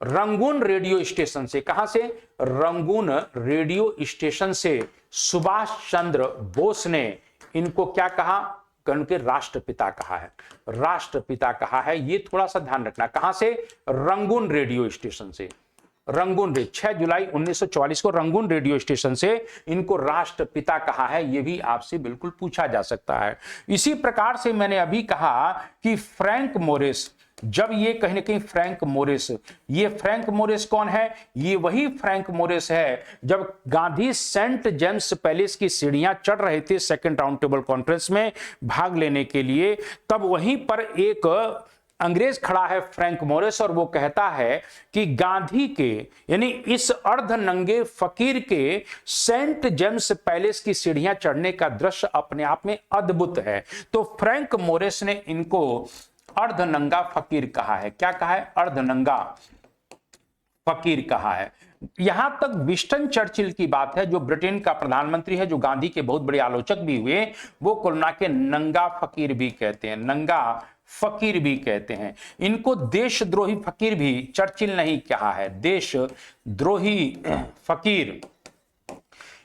रंगून रेडियो स्टेशन से, कहां से? रंगून रेडियो स्टेशन से सुभाष चंद्र बोस ने इनको क्या कहा? उनके राष्ट्रपिता कहा है। राष्ट्रपिता कहा है, ये थोड़ा सा ध्यान रखना। कहां से? रंगून रेडियो स्टेशन से। रंगून, 6 जुलाई 1944 को रंगून रेडियो स्टेशन से इनको राष्ट्रपिता कहा है, यह भी आपसे बिल्कुल पूछा जा सकता है। इसी प्रकार से मैंने अभी कहा कि फ्रैंक मोरिस, जब ये कहीं ना कहीं फ्रैंक मोरिस कौन है? ये वही फ्रैंक मोरिस है जब गांधी सेंट जेम्स पैलेस की सीढ़ियां चढ़ रहे थे सेकंड राउंड टेबल कॉन्फ्रेंस में भाग लेने के लिए, तब वहीं पर एक अंग्रेज खड़ा है फ्रैंक मोरिस, और वो कहता है कि गांधी के, यानी इस अर्धनंगे फकीर के सेंट जेम्स पैलेस की सीढ़ियां चढ़ने का दृश्य अपने आप में अद्भुत है। तो फ्रैंक मोरिस ने इनको अर्धनंगा फकीर कहा है। क्या कहा है? अर्धनंगा फकीर कहा है। यहां तक विंस्टन चर्चिल की बात है, जो ब्रिटेन का प्रधानमंत्री है, जो गांधी के बहुत बड़े आलोचक भी हुए, वो कुल मिला के नंगा फकीर भी कहते हैं, नंगा फकीर भी कहते हैं। इनको देशद्रोही फकीर भी चर्चिल नहीं कहा है, देशद्रोही फकीर,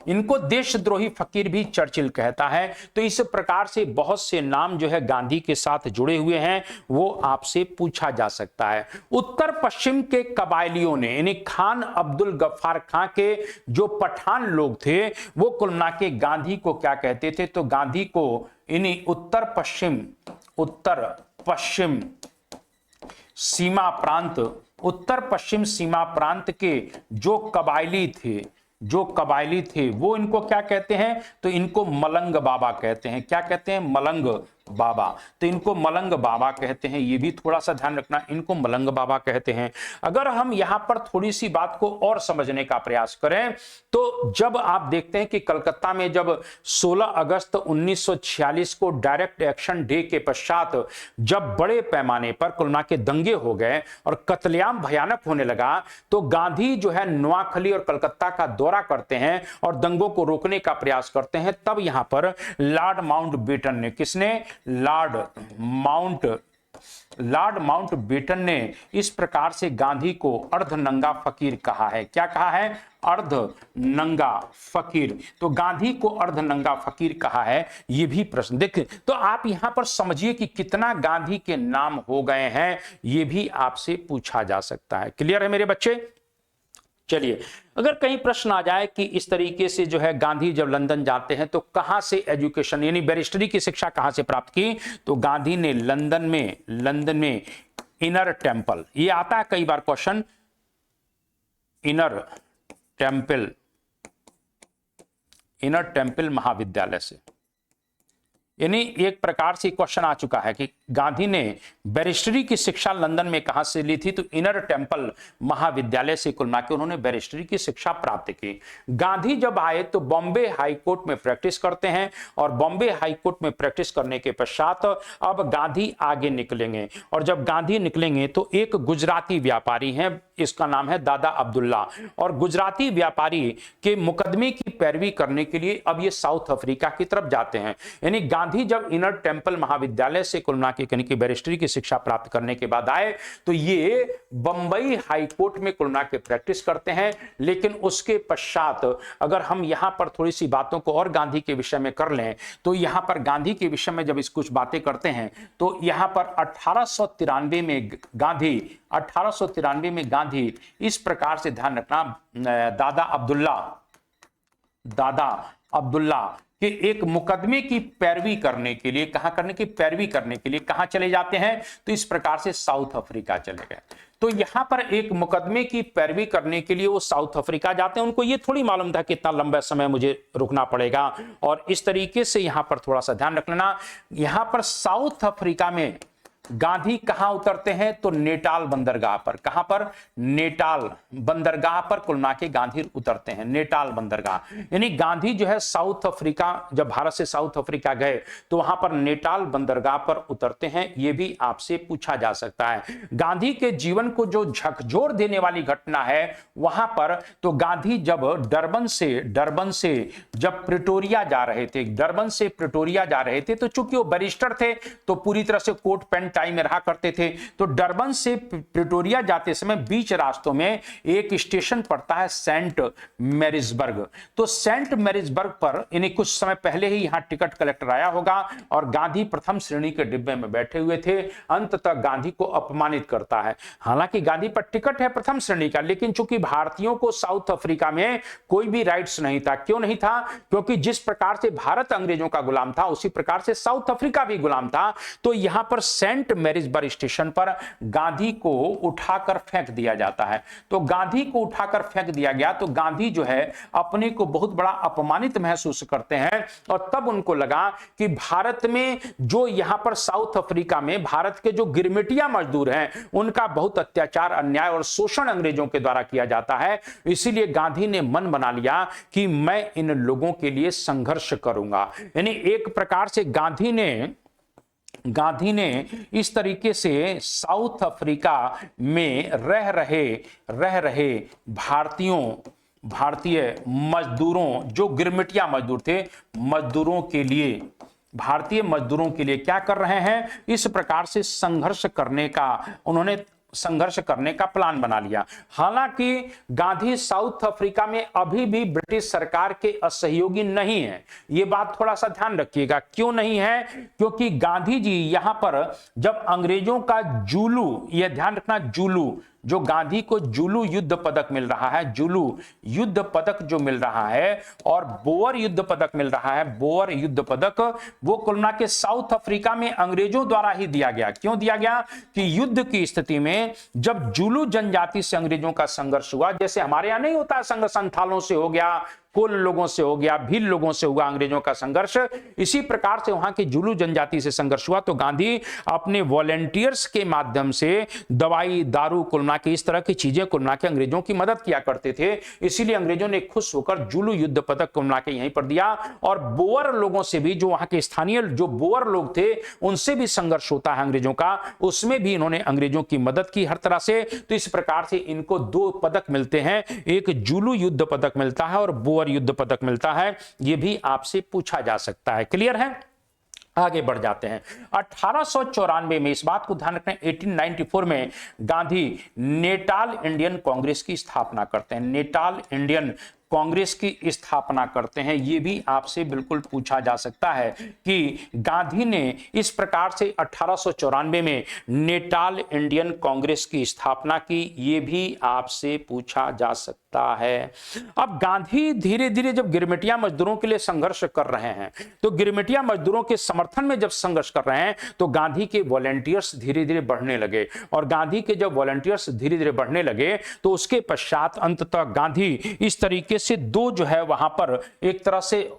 इनको देशद्रोही फकीर भी चर्चिल कहता है। तो इस प्रकार से बहुत से नाम जो है गांधी के साथ जुड़े हुए हैं, वो आपसे पूछा जा सकता है। उत्तर पश्चिम के कबायलियों ने, यानी खान अब्दुल गफ्फार खां के जो पठान लोग थे, वो कुल मिला के गांधी को क्या कहते थे? तो गांधी को इन्हीं उत्तर पश्चिम सीमा प्रांत के जो कबायली थे वो इनको क्या कहते हैं? तो इनको मलंग बाबा कहते हैं। क्या कहते हैं? मलंग बाबा। तो इनको मलंग बाबा कहते हैं, ये भी थोड़ा सा ध्यान रखना, इनको मलंग बाबा कहते हैं। अगर हम यहां पर थोड़ी सी बात को और समझने का प्रयास करें तो जब आप देखते हैं कि कलकत्ता में जब 16 अगस्त 1946 को डायरेक्ट एक्शन डे के पश्चात जब बड़े पैमाने पर कुल मिला के दंगे हो गए और कत्लेआम भयानक होने लगा, तो गांधी जो है नोआखली और कलकत्ता का दौरा करते हैं और दंगों को रोकने का प्रयास करते हैं। तब यहां पर लॉर्ड माउंटबेटन ने, किसने? लॉर्ड माउंटबेटन ने इस प्रकार से गांधी को अर्धनंगा फकीर कहा है। क्या कहा है? अर्धनंगा फकीर। तो गांधी को अर्धनंगा फकीर कहा है, ये भी प्रश्न देखिए। तो आप यहां पर समझिए कि कितना गांधी के नाम हो गए हैं, ये भी आपसे पूछा जा सकता है। क्लियर है मेरे बच्चे? चलिए, अगर कहीं प्रश्न आ जाए कि इस तरीके से जो है गांधी जब लंदन जाते हैं तो कहां से एजुकेशन यानी बैरिस्टरी की शिक्षा कहां से प्राप्त की? तो गांधी ने लंदन में इनर टेम्पल, ये आता है कई बार क्वेश्चन, इनर टेम्पल महाविद्यालय से, यानी एक प्रकार से क्वेश्चन आ चुका है कि गांधी ने बैरिस्टरी की शिक्षा लंदन में कहां से ली थी? तो इनर टेम्पल महाविद्यालय से कुल मिला के उन्होंने बैरिस्टरी की शिक्षा प्राप्त की। गांधी जब आए तो बॉम्बे हाई कोर्ट में प्रैक्टिस करते हैं और बॉम्बे हाई कोर्ट में प्रैक्टिस करने के पश्चात अब गांधी आगे निकलेंगे और जब गांधी निकलेंगे तो एक गुजराती व्यापारी हैं, इसका नाम है दादा अब्दुल्ला, और गुजराती व्यापारी के मुकदमे की पैरवी करने के लिए अब ये साउथ अफ्रीका की तरफ जाते हैं। यानी गांधी जब इनर टेम्पल महाविद्यालय से कुल मिला के बैरिस्टरी की शिक्षा प्राप्त करने के बाद आए तो ये बंबई हाई कोर्ट में कुल मिला के प्रैक्टिस करते हैं। लेकिन उसके पश्चात अगर हम यहां पर थोड़ी सी बातों को और गांधी के विषय में कर लें तो यहां पर गांधी के विषय में जब इस कुछ बातें करते हैं तो यहां पर 1893 में गांधी इस प्रकार से, ध्यान रखना, दादा अब्दुल्ला कि एक मुकदमे की पैरवी करने के लिए, कहां चले जाते हैं? तो इस प्रकार से साउथ अफ्रीका चले गए। तो यहां पर एक मुकदमे की पैरवी करने के लिए वो साउथ अफ्रीका जाते हैं। उनको ये थोड़ी मालूम था कि इतना लंबा समय मुझे रुकना पड़ेगा, और इस तरीके से यहां पर थोड़ा सा ध्यान रख लेना। यहां पर साउथ अफ्रीका में गांधी कहां उतरते हैं? तो नेटाल बंदरगाह पर। कहां पर? नेटाल बंदरगाह पर कुल मिला के गांधी उतरते हैं, नेटाल बंदरगाह। यानी गांधी जो है साउथ अफ्रीका, जब भारत से साउथ अफ्रीका गए तो वहां पर नेटाल बंदरगाह पर उतरते हैं, यह भी आपसे पूछा जा सकता है। गांधी के जीवन को जो झकझोर देने वाली घटना है वहां पर, तो गांधी जब डरबन से जब प्रिटोरिया जा रहे थे, तो चूंकि वो बैरिस्टर थे तो पूरी तरह से कोट पैंट टाई में रहा करते थे। तो डरबन से प्रिटोरिया जाते समय बीच रास्तों में एक स्टेशन पड़ता है सेंट मैरिसबर्ग। तो सेंट मैरिसबर्ग पर यानी कुछ समय पहले ही यहां टिकट कलेक्टर आया होगा और गांधी प्रथम श्रेणी के डिब्बे में बैठे हुए थे। अंततः गांधी को अपमानित करता है। हालांकि गांधी पर टिकट है प्रथम श्रेणी का, लेकिन चूंकि भारतीयों को साउथ अफ्रीका में कोई भी राइट्स नहीं था। क्यों नहीं था? क्योंकि जिस प्रकार से भारत अंग्रेजों का गुलाम था उसी प्रकार से साउथ अफ्रीका भी गुलाम था। तो यहां पर सेंट मैरिसबर्ग स्टेशन पर गांधी को उठाकर फेंक दिया जाता है। तो गांधी को उठाकर फेंक दिया गया तो गांधी जो है अपने को बहुत बड़ा अपमानित महसूस करते हैं और तब उनको लगा कि भारत में जो यहां पर साउथ अफ्रीका में भारत के जो गिरमिटिया मजदूर हैं उनका बहुत अत्याचार, अन्याय और शोषण अंग्रेजों के द्वारा किया जाता है। इसीलिए गांधी ने मन बना लिया कि मैं इन लोगों के लिए संघर्ष करूंगा। यानी एक प्रकार से गांधी ने इस तरीके से साउथ अफ्रीका में रह रहे भारतीय मजदूरों, जो गिरमिटिया मजदूर थे, भारतीय मजदूरों के लिए क्या कर रहे हैं? इस प्रकार से संघर्ष करने का प्लान बना लिया। हालांकि गांधी साउथ अफ्रीका में अभी भी ब्रिटिश सरकार के असहयोगी नहीं है। यह बात थोड़ा सा ध्यान रखिएगा। क्यों नहीं है? क्योंकि गांधी जी यहां पर जब अंग्रेजों का जुलू, यह ध्यान रखना, जुलू, जो गांधी को जुलू युद्ध पदक मिल रहा है, जुलू युद्ध पदक जो मिल रहा है और बोअर युद्ध पदक मिल रहा है, बोअर युद्ध पदक, वो कुल मिला के साउथ अफ्रीका में अंग्रेजों द्वारा ही दिया गया। क्यों दिया गया? कि युद्ध की स्थिति में जब जुलू जनजाति से अंग्रेजों का संघर्ष हुआ, जैसे हमारे यहां नहीं होता संघर्ष संथालों से हो गया, कोल लोगों से हो गया, भील लोगों से हुआ अंग्रेजों का संघर्ष, इसी प्रकार से वहां की जुलू जनजाति से संघर्ष हुआ। तो गांधी अपने वॉलेंटियर्स के माध्यम से दवाई, दारू, कुल के इस तरह की चीजें कुल के अंग्रेजों की मदद किया करते थे। इसीलिए अंग्रेजों ने खुश होकर जुलू युद्ध पदक कुल के यहीं पर दिया। और बोअर लोगों से भी, जो वहां के स्थानीय जो बोअर लोग थे, उनसे भी संघर्ष होता है अंग्रेजों का, उसमें भी इन्होंने अंग्रेजों की मदद की हर तरह से। तो इस प्रकार से इनको 2 पदक मिलते हैं, एक जुलू युद्ध पदक मिलता है और बोअर युद्ध पदक मिलता है। यह भी आपसे पूछा जा सकता है। क्लियर है? आगे बढ़ जाते हैं। 1894 में, इस बात को ध्यान रखना, 1894 में गांधी नेटाल इंडियन कांग्रेस की स्थापना करते हैं। नेटाल इंडियन कांग्रेस की स्थापना करते हैं। यह भी आपसे बिल्कुल पूछा जा सकता है कि गांधी ने इस प्रकार से 1894 में नेटाल इंडियन कांग्रेस की स्थापना की। यह भी आपसे पूछा जा सकता है। अब गांधी धीरे धीरे जब गिरमिटिया मजदूरों के लिए संघर्ष कर रहे हैं, तो गिरमिटिया मजदूरों के समर्थन में जब संघर्ष कर रहे हैं, तो गांधी के वॉलंटियर्स धीरे धीरे बढ़ने लगे। और गांधी के जब वॉलंटियर्स धीरे धीरे बढ़ने लगे, तो उसके पश्चात अंततः गांधी इस तरीके से 2 जो है वहां पर एक तरह से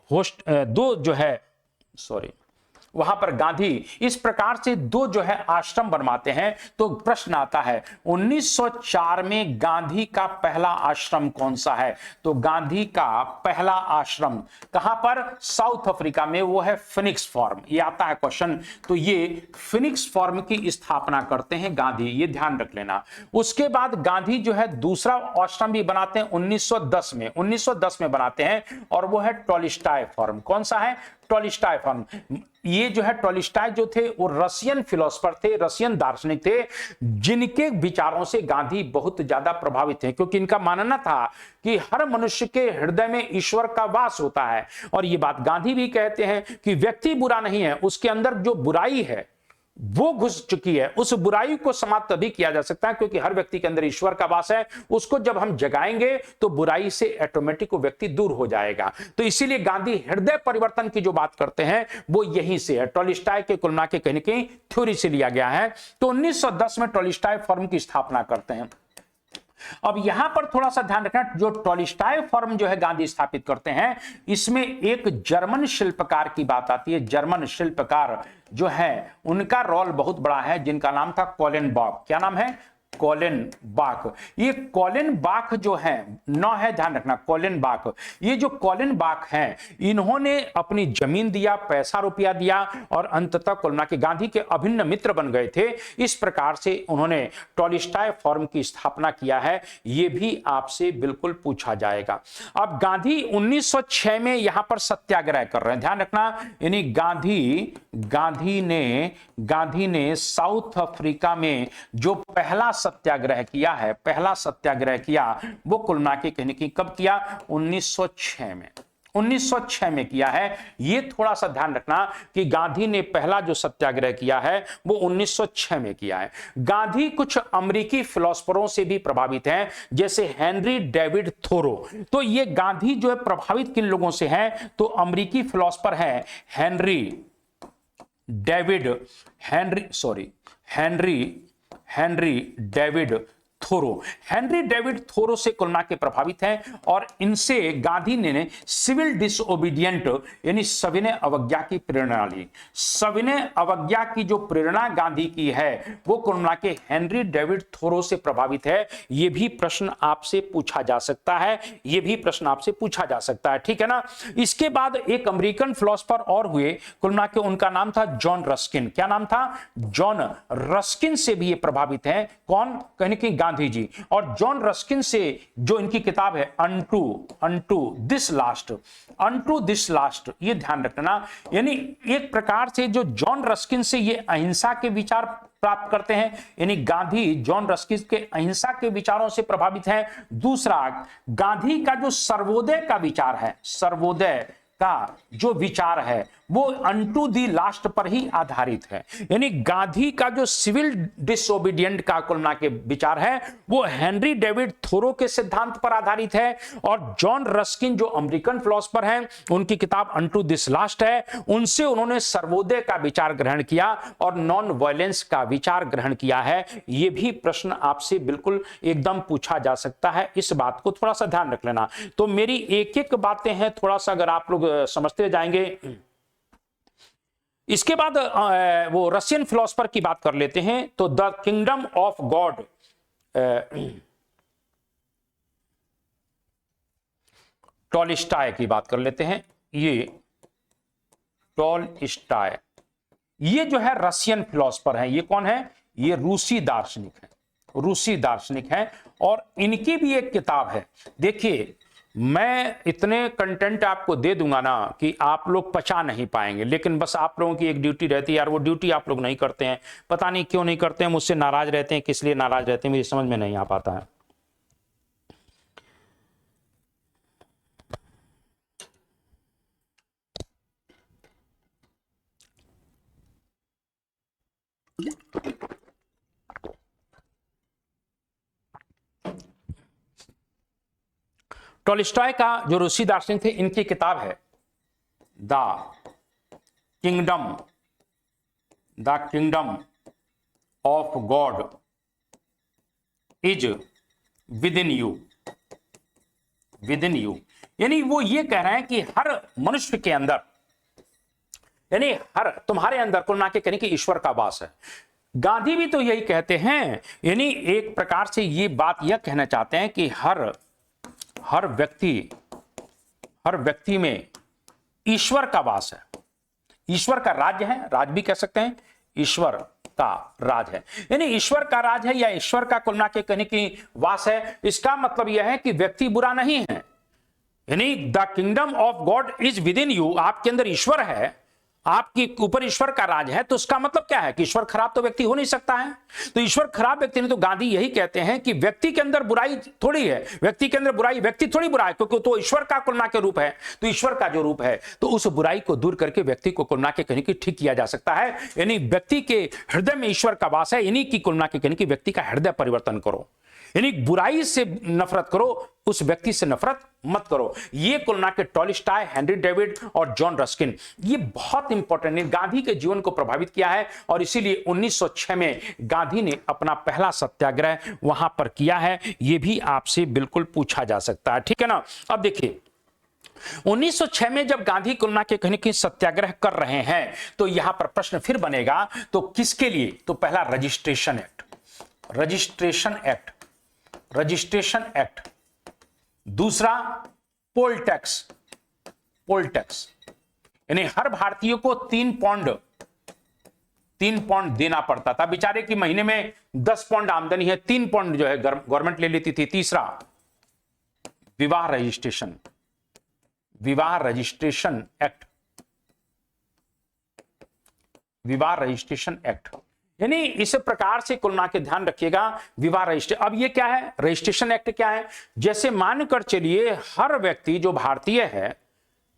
वहां पर गांधी इस प्रकार से 2 जो है आश्रम बनवाते हैं। तो प्रश्न आता है 1904 में गांधी का पहला आश्रम कौन सा है? तो गांधी का पहला आश्रम कहां पर? साउथ अफ्रीका में, वो है फिनिक्स फार्म। ये आता है क्वेश्चन। तो ये फिनिक्स फार्म की स्थापना करते हैं गांधी, ये ध्यान रख लेना। उसके बाद गांधी जो है दूसरा आश्रम भी बनाते हैं 1910 में, 1910 में बनाते हैं, और वो है टॉलस्टॉय फार्म। कौन सा है? Tolstoy Farm. ये जो है टॉलस्टॉय जो थे वो रशियन फिलोसोफर थे, रशियन दार्शनिक थे, जिनके विचारों से गांधी बहुत ज्यादा प्रभावित थे, क्योंकि इनका मानना था कि हर मनुष्य के हृदय में ईश्वर का वास होता है। और ये बात गांधी भी कहते हैं कि व्यक्ति बुरा नहीं है, उसके अंदर जो बुराई है वो घुस चुकी है। उस बुराई को समाप्त तभी किया जा सकता है क्योंकि हर व्यक्ति के अंदर ईश्वर का वास है। उसको जब हम जगाएंगे तो बुराई से ऑटोमेटिक वो व्यक्ति दूर हो जाएगा। तो इसीलिए गांधी हृदय परिवर्तन की जो बात करते हैं वो यहीं से है, टॉलस्टॉय के कुल के कहने की थ्योरी से लिया गया है। तो 1910 में टॉलस्टॉय फर्म की स्थापना करते हैं। अब यहां पर थोड़ा सा ध्यान रखना, जो टॉलस्टॉय फर्म जो है गांधी स्थापित करते हैं, इसमें एक जर्मन शिल्पकार की बात आती है। जर्मन शिल्पकार जो है उनका रोल बहुत बड़ा है, जिनका नाम था कॉलिन बॉक। क्या नाम है? कॉलिन बाक। ये कॉलिन बाक जो है, नौ है, ध्यान रखना, कॉलिन बाक। ये जो कॉलिन बाक हैं, इन्होंने अपनी जमीन दिया, पैसा रुपया दिया, और अंततः कुल के गांधी के अभिन्न मित्र बन गए थे। इस प्रकार से उन्होंने टॉलस्टॉय फर्म की स्थापना किया है। ये भी आपसे बिल्कुल पूछा जाएगा। अब गांधी 1906 में यहां पर सत्याग्रह कर रहे हैं, ध्यान रखना। यानी गांधी ने साउथ अफ्रीका में जो पहला सत्याग्रह किया है, पहला सत्याग्रह किया, वो कुल के कहने की कब किया? 1906 में, 1906 में किया है। ये थोड़ा सा ध्यान रखना कि गांधी ने पहला जो सत्याग्रह किया है वो 1906 में किया है। गांधी कुछ अमेरिकी फिलोसोफरों से भी प्रभावित हैं, जैसे हेनरी डेविड थोरो। तो ये गांधी जो है प्रभावित किन लोगों से है? तो अमेरिकी फिलोसोफर है Henry David Thoreau. Henry David Thoreau से कुल के प्रभावित हैं, और इनसे गांधी ने सिविल डिसओबीडियंट यानी सविनय अवज्ञा की प्रेरणा ली। सविनय अवज्ञा की जो प्रेरणा गांधी की है वो कुल के हेनरी डेविड थोरो से प्रभावित है। ये भी प्रश्न आपसे पूछा जा सकता है, ये भी प्रश्न आपसे पूछा जा सकता है, ठीक है ना। इसके बाद एक अमेरिकन फिलोसोफर और हुए कुल के, उनका नाम था जॉन रस्किन। क्या नाम था? जॉन रस्किन से भी ये प्रभावित हैं। कौन? कहने की गांधी जी। और जॉन रस्किन से जो इनकी किताब है अनटू दिस लास्ट, ये ध्यान रखना। यानी एक प्रकार से जो जॉन रस्किन से ये अहिंसा के विचार प्राप्त करते हैं, यानी गांधी जॉन रस्किन के अहिंसा के विचारों से प्रभावित हैं। दूसरा, गांधी का जो सर्वोदय का विचार है, सर्वोदय का जो विचार है वो अनटू दी लास्ट पर ही आधारित है। यानी गांधी का जो सिविल डिसोबीडियंट का कुल मिला के विचार है वो हेनरी डेविड थोरो के सिद्धांत पर आधारित है, और जॉन रस्किन जो अमेरिकन फिलोसफर हैं उनकी किताब अनटू दिस लास्ट है, उनसे उन्होंने सर्वोदय का विचार ग्रहण किया और नॉन वायलेंस का विचार ग्रहण किया है। यह भी प्रश्न आपसे बिल्कुल एकदम पूछा जा सकता है, इस बात को थोड़ा सा ध्यान रख लेना। तो मेरी एक एक बातें हैं, थोड़ा सा अगर आप लोग समझते जाएंगे। इसके बाद वो रशियन फिलोसफर की बात कर लेते हैं। तो the kingdom of God, Tolstoy की बात कर लेते हैं। ये टॉलस्टॉय, ये जो है रशियन फिलोसफर है। ये कौन है? ये रूसी दार्शनिक है, रूसी दार्शनिक है। और इनकी भी एक किताब है। देखिए, मैं इतने कंटेंट आपको दे दूंगा ना कि आप लोग पचा नहीं पाएंगे, लेकिन बस आप लोगों की एक ड्यूटी रहती है यार, वो ड्यूटी आप लोग नहीं करते हैं। पता नहीं क्यों नहीं करते हैं, मुझसे नाराज रहते हैं, किस लिए नाराज रहते हैं मुझे समझ में नहीं आ पाता है। टॉलस्टॉय का जो रूसी दार्शनिक थे, इनकी किताब है the kingdom of God is with in you, यानी वो ये कह रहे हैं कि हर मनुष्य के अंदर, यानी हर तुम्हारे अंदर कुल मिला के कहने की ईश्वर का वास है। गांधी भी तो यही कहते हैं, यानी एक प्रकार से ये बात यह कहना चाहते हैं कि हर व्यक्ति में ईश्वर का वास है, ईश्वर का राज्य है, राज भी कह सकते हैं, ईश्वर का राज है। यानी ईश्वर का राज है या ईश्वर का कुल मिला के कहने की वास है। इसका मतलब यह है कि व्यक्ति बुरा नहीं है, यानी the kingdom of God is with in you, आपके अंदर ईश्वर है, आपके ऊपर ईश्वर का राज है। तो उसका मतलब क्या है कि ईश्वर खराब तो व्यक्ति हो नहीं सकता है। तो ईश्वर खराब व्यक्ति नहीं, तो गांधी यही कहते हैं कि व्यक्ति के अंदर बुराई थोड़ी है, व्यक्ति के अंदर बुराई, व्यक्ति थोड़ी बुरा है, क्योंकि तो ईश्वर का कुल मिला के रूप है। तो ईश्वर का जो रूप है, तो उस बुराई को दूर करके व्यक्ति को कुल मिला के कहीं की ठीक किया जा सकता है। यानी व्यक्ति के हृदय में ईश्वर का वास है, यानी कि कुल मिला के कहीं की व्यक्ति का हृदय परिवर्तन करो, यानी बुराई से नफरत करो, उस व्यक्ति से नफरत मत करो। ये कुल मिला के टॉलस्टॉय, हेनरी डेविड और जॉन रस्किन, ये बहुत इंपॉर्टेंट है, गांधी के जीवन को प्रभावित किया है। और इसीलिए 1906 में गांधी ने अपना पहला सत्याग्रह वहां पर किया है। ये भी आपसे बिल्कुल पूछा जा सकता है, ठीक है ना। अब देखिए, 1906 में जब गांधी कुल मिला के कहीं की सत्याग्रह कर रहे हैं, तो यहां पर प्रश्न फिर बनेगा, तो किसके लिए? तो पहला रजिस्ट्रेशन एक्ट, दूसरा पोल टैक्स, यानी हर भारतीय को 3 पौंड देना पड़ता था। बेचारे की महीने में 10 पौंड आमदनी है, 3 पौंड जो है गवर्नमेंट ले लेती थी। तीसरा विवाह रजिस्ट्रेशन एक्ट, यानी इस प्रकार से कुल मिला के ध्यान रखिएगा, विवाह रजिस्ट्रेशन। अब ये क्या है? रजिस्ट्रेशन एक्ट क्या है? जैसे मानकर चलिए हर व्यक्ति जो भारतीय है,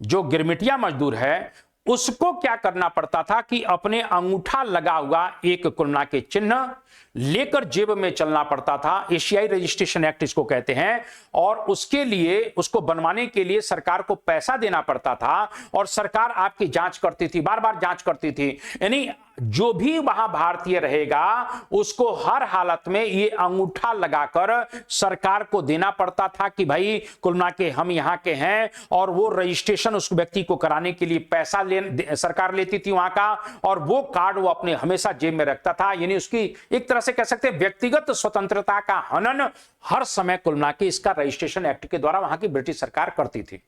जो गिरमिटिया मजदूर है, उसको क्या करना पड़ता था कि अपने अंगूठा लगा हुआ एक कुल मिला के चिन्ह लेकर जेब में चलना पड़ता था। एशियाई रजिस्ट्रेशन एक्ट इसको कहते हैं। और उसके लिए, उसको बनवाने के लिए सरकार को पैसा देना पड़ता था, और सरकार आपकी जांच करती थी, बार बार जांच करती थी। यानी जो भी वहां भारतीय रहेगा उसको हर हालत में ये अंगूठा लगाकर सरकार को देना पड़ता था कि भाई कुल मिला के हम यहां के हैं। और वो रजिस्ट्रेशन उस व्यक्ति को कराने के लिए पैसा सरकार लेती थी वहां का, और वो कार्ड वो अपने हमेशा जेब में रखता था। यानी उसकी एक तरह से कह सकते हैं व्यक्तिगत स्वतंत्रता का हनन हर समय कुल मिला के इसका रजिस्ट्रेशन एक्ट के द्वारा वहां की ब्रिटिश सरकार करती थी।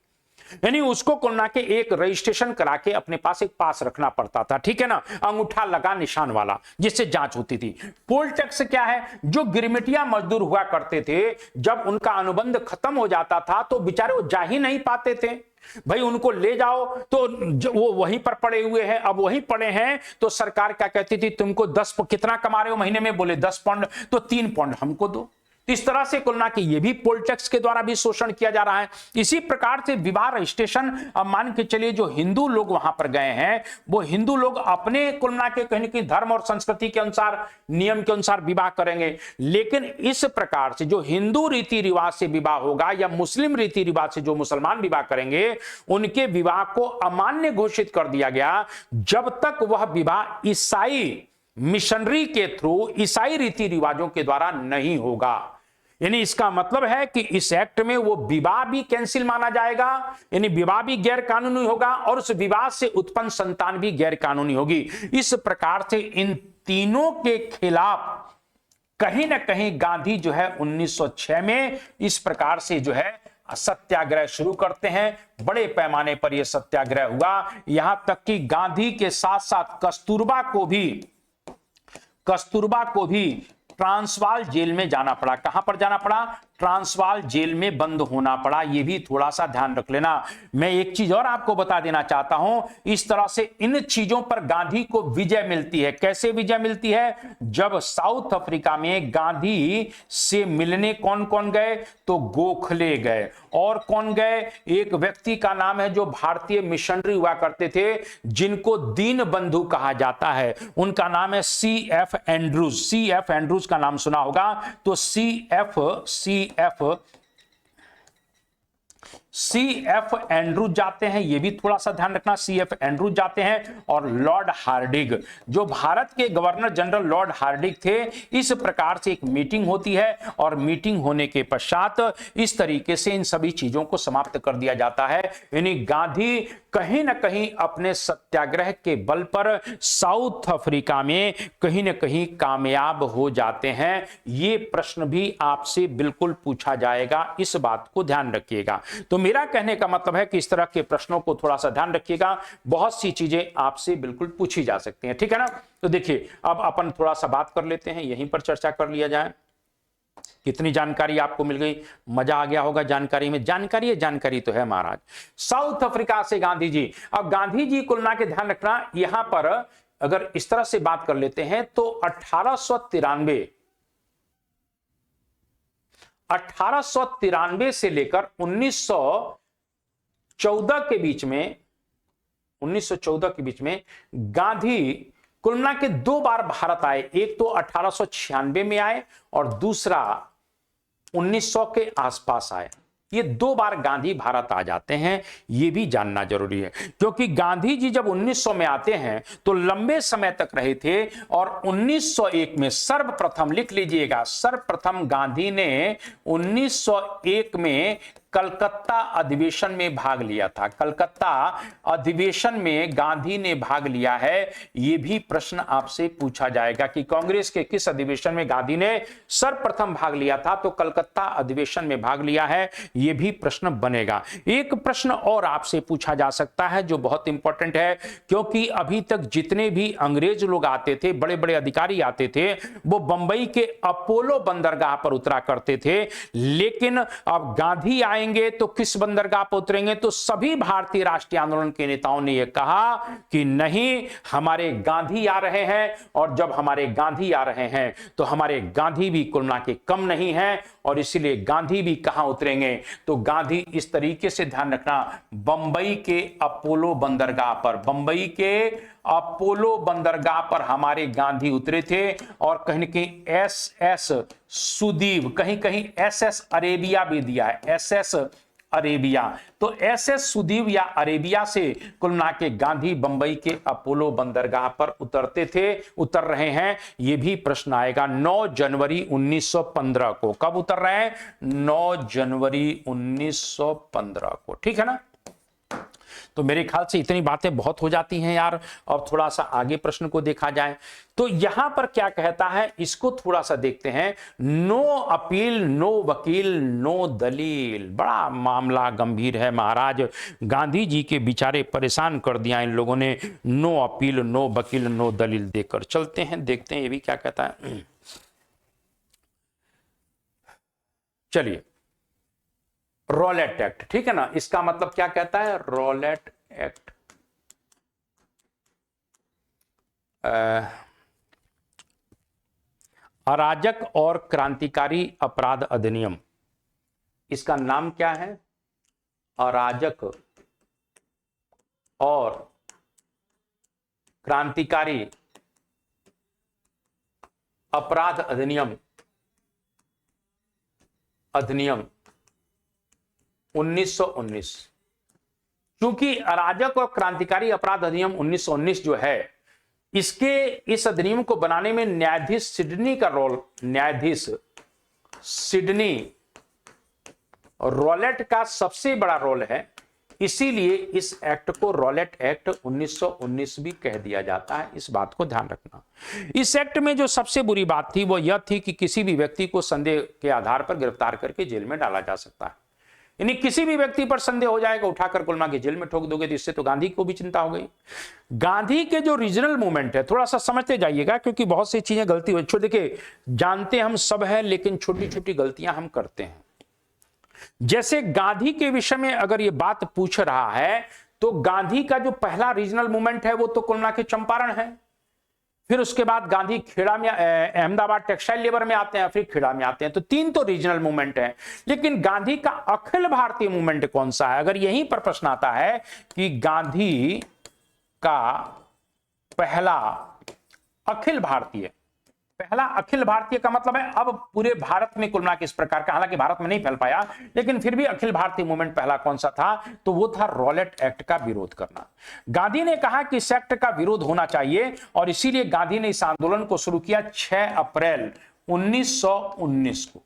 यानी उसको कुल मिला के एक रजिस्ट्रेशन करा के अपने पास एक पास रखना पड़ता था, ठीक है ना, अंगूठा लगा निशान वाला, जिससे जांच होती थी। पोल टैक्स क्या है? जो गिरमिटिया मजदूर हुआ करते थे, जब उनका अनुबंध खत्म हो जाता था तो बेचारे वो जा ही नहीं पाते थे। भाई उनको ले जाओ तो वो वहीं पर पड़े हुए हैं। अब वहीं पड़े हैं तो सरकार क्या कहती थी, तुमको 10 कितना कमा रहे हो महीने में? बोले 10 पौंड, तो 3 पौंड हमको दो। तो इस तरह से कुल मिला के ये भी पोल टैक्स के द्वारा भी शोषण किया जा रहा है। इसी प्रकार से विवाह रजिस्ट्रेशन, अब मान के चलिए जो हिंदू लोग वहां पर गए हैं वो हिंदू लोग अपने कुल मिला के कहीं कि धर्म और संस्कृति के अनुसार, नियम के अनुसार विवाह करेंगे, लेकिन इस प्रकार से जो हिंदू रीति रिवाज से विवाह होगा या मुस्लिम रीति रिवाज से जो मुसलमान विवाह करेंगे उनके विवाह को अमान्य घोषित कर दिया गया जब तक वह विवाह ईसाई मिशनरी के थ्रू, ईसाई रीति रिवाजों के द्वारा नहीं होगा। यानी इसका मतलब है कि इस एक्ट में वो विवाह भी कैंसिल माना जाएगा, यानी विवाह भी गैर कानूनी होगा और उस विवाह से उत्पन्न संतान भी गैर कानूनी होगी। इस प्रकार से इन तीनों के खिलाफ कहीं ना कहीं गांधी जो है 1906 में इस प्रकार से जो है सत्याग्रह शुरू करते हैं। बड़े पैमाने पर यह सत्याग्रह हुआ, यहां तक कि गांधी के साथ साथ कस्तूरबा को भी ट्रांसवाल जेल में जाना पड़ा। कहां पर जाना पड़ा? ट्रांसवाल जेल में बंद होना पड़ा। यह भी थोड़ा सा ध्यान रख लेना। मैं एक चीज और आपको बता देना चाहता हूं, इस तरह से इन चीजों पर गांधी को विजय मिलती है। कैसे विजय मिलती है? जब साउथ अफ्रीका में गांधी से मिलने कौन कौन गए? तो गोखले गए, और कौन गए? एक व्यक्ति का नाम है जो भारतीय मिशनरी हुआ करते थे जिनको दीन बंधु कहा जाता है, उनका नाम है C.F. एंड्रूज। C.F. एंड्रूज का नाम सुना होगा। तो C.F. एंड्रूज जाते हैं, यह भी थोड़ा सा ध्यान रखना। C.F. एंड्रूज जाते हैं और लॉर्ड हार्डिग, जो भारत के गवर्नर जनरल लॉर्ड हार्डिग थे, इस प्रकार से एक मीटिंग होती है और मीटिंग होने के पश्चात इस तरीके से इन सभी चीजों को समाप्त कर दिया जाता है। यानी गांधी कहीं ना कहीं अपने सत्याग्रह के बल पर साउथ अफ्रीका में कहीं ना कहीं कामयाब हो जाते हैं। ये प्रश्न भी आपसे बिल्कुल पूछा जाएगा, इस बात को ध्यान रखिएगा। तो मेरा कहने का मतलब है कि इस तरह के प्रश्नों को थोड़ा सा ध्यान रखिएगा, बहुत सी चीजें आपसे बिल्कुल पूछी जा सकती हैं, ठीक है ना। तो देखिए अब अपन थोड़ा सा बात कर लेते हैं, यहीं पर चर्चा कर लिया जाए। कितनी जानकारी आपको मिल गई, मजा आ गया होगा जानकारी में। जानकारी है, जानकारी तो है महाराज। साउथ अफ्रीका से गांधी जी, अब गांधी जी कुल मिला के ध्यान रखना, यहां पर अगर इस तरह से बात कर लेते हैं तो 1893 से लेकर 1914 के बीच में गांधी कुल मिला के 2 बार भारत आए। एक तो 1896 में आए और दूसरा 1900 के आसपास आए। ये 2 बार गांधी भारत आ जाते हैं, ये भी जानना जरूरी है, क्योंकि गांधी जी जब 1900 में आते हैं तो लंबे समय तक रहे थे और 1901 में सर्वप्रथम, लिख लीजिएगा, सर्वप्रथम गांधी ने 1901 में कलकत्ता अधिवेशन में भाग लिया था। कलकत्ता अधिवेशन में गांधी ने भाग लिया है। यह भी प्रश्न आपसे पूछा जाएगा कि कांग्रेस के किस अधिवेशन में गांधी ने सर्वप्रथम भाग लिया था। तो कलकत्ता अधिवेशन में भाग लिया है, यह भी प्रश्न बनेगा। एक प्रश्न और आपसे पूछा जा सकता है जो बहुत इंपॉर्टेंट है, क्योंकि अभी तक जितने भी अंग्रेज लोग आते थे, बड़े बड़े अधिकारी आते थे, वो बंबई के अपोलो बंदरगाह पर उतरा करते थे। लेकिन अब गांधी आए तो किस बंदरगाह पर उतरेंगे? तो सभी भारतीय राष्ट्रीय आंदोलन के नेताओं ने यह कहा कि नहीं, हमारे गांधी आ रहे हैं, और जब हमारे गांधी आ रहे हैं तो हमारे गांधी भी कुल मिला के कम नहीं है, और इसीलिए गांधी भी कहां उतरेंगे? तो गांधी, इस तरीके से ध्यान रखना, बंबई के अपोलो बंदरगाह पर, बंबई के अपोलो बंदरगाह पर हमारे गांधी उतरे थे। और कहीं न कहीं SS सुदीव, कहीं कहीं SS अरेबिया भी दिया है, SS अरेबिया। तो SS सुदीव या अरेबिया से कुल मिला के गांधी बंबई के अपोलो बंदरगाह पर उतर रहे हैं। यह भी प्रश्न आएगा 9 जनवरी 1915 को। कब उतर रहे हैं? 9 जनवरी 1915 को, ठीक है ना। तो मेरे ख्याल से इतनी बातें बहुत हो जाती हैं यार। अब थोड़ा सा आगे प्रश्न को देखा जाए तो यहां पर क्या कहता है, इसको थोड़ा सा देखते हैं। नो अपील, नो वकील, नो दलील। बड़ा मामला गंभीर है महाराज। गांधी जी के बेचारे परेशान कर दिया इन लोगों ने। नो अपील, नो वकील, नो दलील देकर चलते हैं, देखते हैं ये भी क्या कहता है। चलिए, रॉलेट एक्ट, ठीक है ना। इसका मतलब क्या कहता है? रॉलेट एक्ट अराजक और क्रांतिकारी अपराध अधिनियम, इसका नाम क्या है? अराजक और क्रांतिकारी अपराध अधिनियम 1919। क्योंकि अराजक और क्रांतिकारी अपराध अधिनियम 1919 जो है, इस अधिनियम को बनाने में न्यायाधीश सिडनी रॉलेट का सबसे बड़ा रोल है। इसीलिए इस एक्ट को रॉलेट एक्ट 1919 भी कह दिया जाता है। इस बात को ध्यान रखना। इस एक्ट में जो सबसे बुरी बात थी वो यह थी कि किसी भी व्यक्ति को संदेह के आधार पर गिरफ्तार करके जेल में डाला जा सकता है। यानी किसी भी व्यक्ति पर संदेह हो जाएगा, उठाकर कुल के जेल में ठोक दोगे। तो इससे तो गांधी को भी चिंता हो गई। गांधी के जो रीजनल मूवमेंट है, थोड़ा सा समझते जाइएगा, क्योंकि बहुत सी चीजें गलती हो। देखिए, जानते हम सब है, लेकिन छोटी छोटी गलतियां हम करते हैं। जैसे गांधी के विषय में अगर ये बात पूछ रहा है, तो गांधी का जो पहला रीजनल मूवमेंट है वो तो कुल के चंपारण है। फिर उसके बाद गांधी खेड़ा में, अहमदाबाद टेक्सटाइल लेबर में आते हैं, फिर खेड़ा में आते हैं। तो 3 तो रीजनल मूवमेंट है। लेकिन गांधी का अखिल भारतीय मूवमेंट कौन सा है? अगर यहीं पर प्रश्न आता है कि गांधी का पहला अखिल भारतीय का मतलब है अब पूरे भारत में कुल मिला के इस प्रकार का, हालांकि भारत में नहीं फैल पाया, लेकिन फिर भी अखिल भारतीय मूवमेंट पहला कौन सा था? तो वो था रॉलेट एक्ट का विरोध करना। गांधी ने कहा कि इस एक्ट का विरोध होना चाहिए, और इसीलिए गांधी ने इस आंदोलन को शुरू किया 6 अप्रैल 1919 को।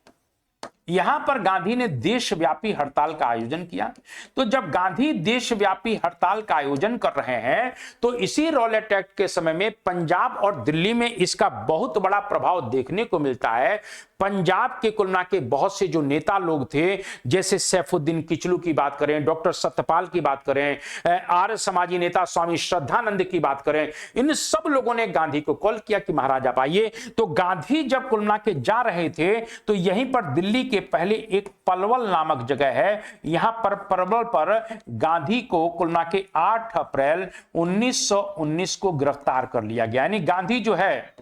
यहां पर गांधी ने देशव्यापी हड़ताल का आयोजन किया। तो जब गांधी देशव्यापी हड़ताल का आयोजन कर रहे हैं, तो इसी रॉलेट एक्ट के समय में पंजाब और दिल्ली में इसका बहुत बड़ा प्रभाव देखने को मिलता है। पंजाब के कुलना के बहुत से जो नेता लोग थे, जैसे सैफुद्दीन किचलू की बात करें, डॉक्टर सत्यपाल की बात करें, आर्य समाजी नेता स्वामी श्रद्धानंद की बात करें, इन सब लोगों ने गांधी को कॉल किया कि महाराज आप आइए। तो गांधी जब कुलना के जा रहे थे, तो यहीं पर दिल्ली के पहले एक पलवल नामक जगह है, यहां पर पलवल पर गांधी को कुलना के 8 अप्रैल 1919 को गिरफ्तार कर लिया गया। यानी गांधी जो है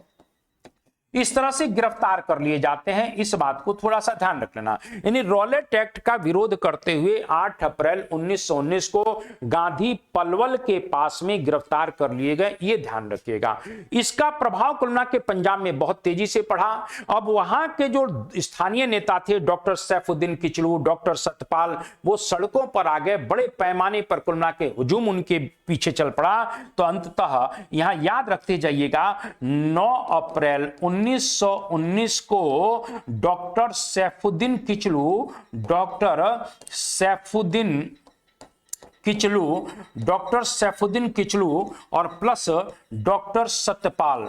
इस तरह से गिरफ्तार कर लिए जाते हैं। इस बात को थोड़ा सा ध्यान रख लेना। यानी रॉलेट एक्ट का विरोध करते हुए 8 अप्रैल 1919 को गांधी पलवल के पास में गिरफ्तार कर लिए गए, ये ध्यान रखिएगा। इसका प्रभाव कुलना के पंजाब में बहुत तेजी से पड़ा। अब वहां के जो स्थानीय नेता थे, डॉक्टर सैफुद्दीन किचलू, डॉक्टर सत्यपाल, वो सड़कों पर आ गए। बड़े पैमाने पर कुलना के हुजूम उनके पीछे चल पड़ा। तो अंततः यहां याद रखते जाइएगा, 9 अप्रैल 1919 को डॉक्टर सैफुद्दीन किचलू और प्लस डॉक्टर सतपाल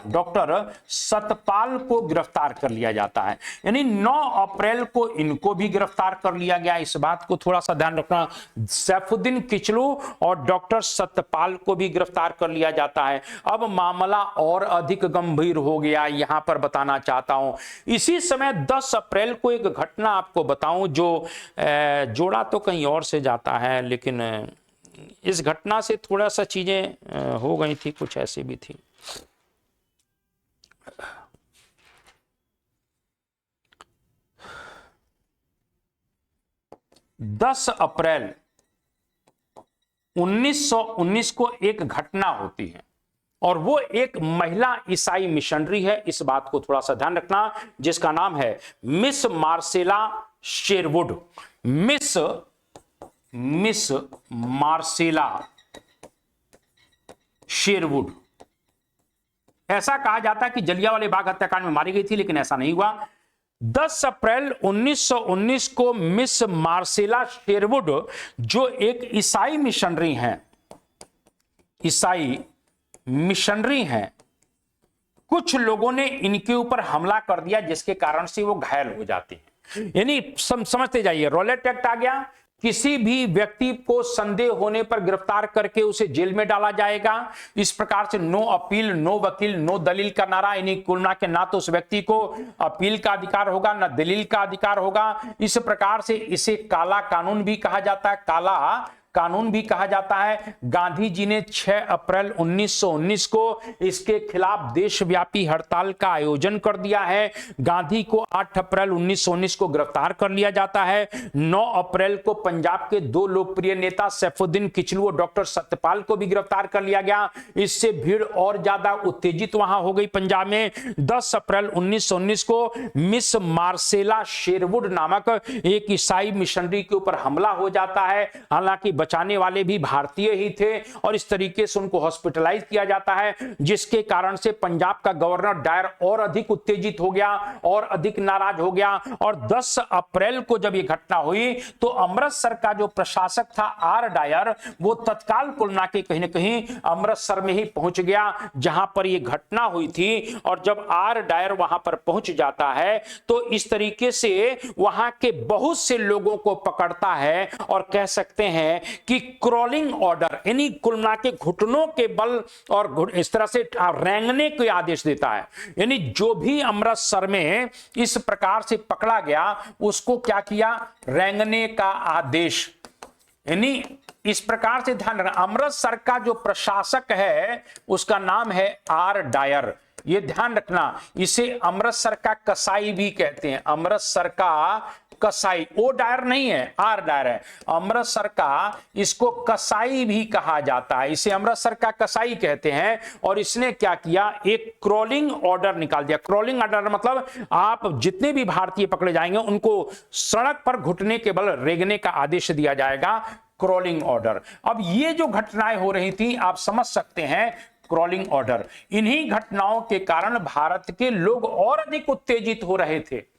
को गिरफ्तार कर लिया जाता है। यानी 9 अप्रैल को इनको भी गिरफ्तार कर लिया गया। इस बात को थोड़ा सा ध्यान रखना। सैफुद्दीन किचलू और डॉक्टर सतपाल को भी गिरफ्तार कर लिया जाता है। अब मामला और अधिक गंभीर हो गया, यहां पर बताना चाहता हूं। इसी समय 10 अप्रैल को एक घटना आपको बताऊं, जो जोड़ा तो कहीं और से जाता है, लेकिन इस घटना से थोड़ा सा चीजें हो गई थी, कुछ ऐसी भी थी। दस अप्रैल 1919 को एक घटना होती है, और वो एक महिला ईसाई मिशनरी है। इस बात को थोड़ा सा ध्यान रखना, जिसका नाम है Miss Marcella Sherwood. Miss Marcella Sherwood. ऐसा कहा जाता है कि जलियांवाला बाग हत्याकांड में मारी गई थी, लेकिन ऐसा नहीं हुआ। 10 अप्रैल 1919 को मिस मार्सेला शेरवुड, जो एक ईसाई मिशनरी हैं, कुछ लोगों ने इनके ऊपर हमला कर दिया, जिसके कारण से वो घायल हो जाते हैं। यानी समझते जाइए, रॉलेट एक्ट आ गया, किसी भी व्यक्ति को संदेह होने पर गिरफ्तार करके उसे जेल में डाला जाएगा। इस प्रकार से नो अपील, नो वकील, नो दलील का नारा, यानी कुलना के ना तो उस व्यक्ति को अपील का अधिकार होगा, ना दलील का अधिकार होगा। इस प्रकार से इसे काला कानून भी कहा जाता है। काला कानून भी कहा जाता है। गांधी जी ने 6 अप्रैल 1919 को इसके खिलाफ देशव्यापी हड़ताल का आयोजन कर दिया है। गांधी को 8 अप्रैल 1919 को गिरफ्तार कर लिया जाता है। 9 अप्रैल को पंजाब के 2 लोकप्रिय नेता सैफुद्दीन किचलू और डॉक्टर सत्यपाल को भी गिरफ्तार कर लिया गया। इससे भीड़ और ज्यादा उत्तेजित वहां हो गई पंजाब में। 10 अप्रैल 1919 को मिस मार्सेला शेरवुड नामक एक ईसाई मिशनरी के ऊपर हमला हो जाता है। हालांकि बचाने वाले भी भारतीय ही थे और इस तरीके से उनको हॉस्पिटलाइज किया जाता है, जिसके कारण से पंजाब का गवर्नर डायर और अधिक उत्तेजित हो गया और अधिक नाराज हो गया। और 10 अप्रैल को जब यह घटना हुई तो अमृतसर का जो प्रशासक था आर डायर, वो तत्काल कुल मिला के कहीं ना कहीं अमृतसर में ही पहुंच गया जहां पर यह घटना हुई थी। और जब आर डायर वहां पर पहुंच जाता है तो इस तरीके से वहां के बहुत से लोगों को पकड़ता है और कह सकते हैं कि क्रॉलिंग ऑर्डर, यानी कुल मिला के घुटनों के बल और इस तरह से रेंगने के आदेश देता है। यानी जो भी अमृतसर में इस प्रकार से पकड़ा गया उसको क्या किया, रेंगने का आदेश। यानी इस प्रकार से ध्यान रखना, अमृतसर का जो प्रशासक है उसका नाम है आर डायर। ये ध्यान रखना, इसे अमृतसर का कसाई भी कहते हैं। अमृतसर का कसाई, ओ डायर नहीं है, आर डायर है। अमृतसर का इसको कसाई भी कहा जाता है, इसे अमृतसर का कसाई कहते हैं। और इसने क्या किया, एक क्रॉलिंग ऑर्डर निकाल दिया। क्रॉलिंग ऑर्डर मतलब आप जितने भी भारतीय पकड़े जाएंगे उनको सड़क पर घुटने के बल रेंगने का आदेश दिया जाएगा, क्रॉलिंग ऑर्डर। अब ये जो घटनाएं हो रही थी आप समझ सकते हैं, क्रॉलिंग ऑर्डर, इन्हीं घटनाओं के कारण भारत के लोग और अधिक उत्तेजित हो रहे थे।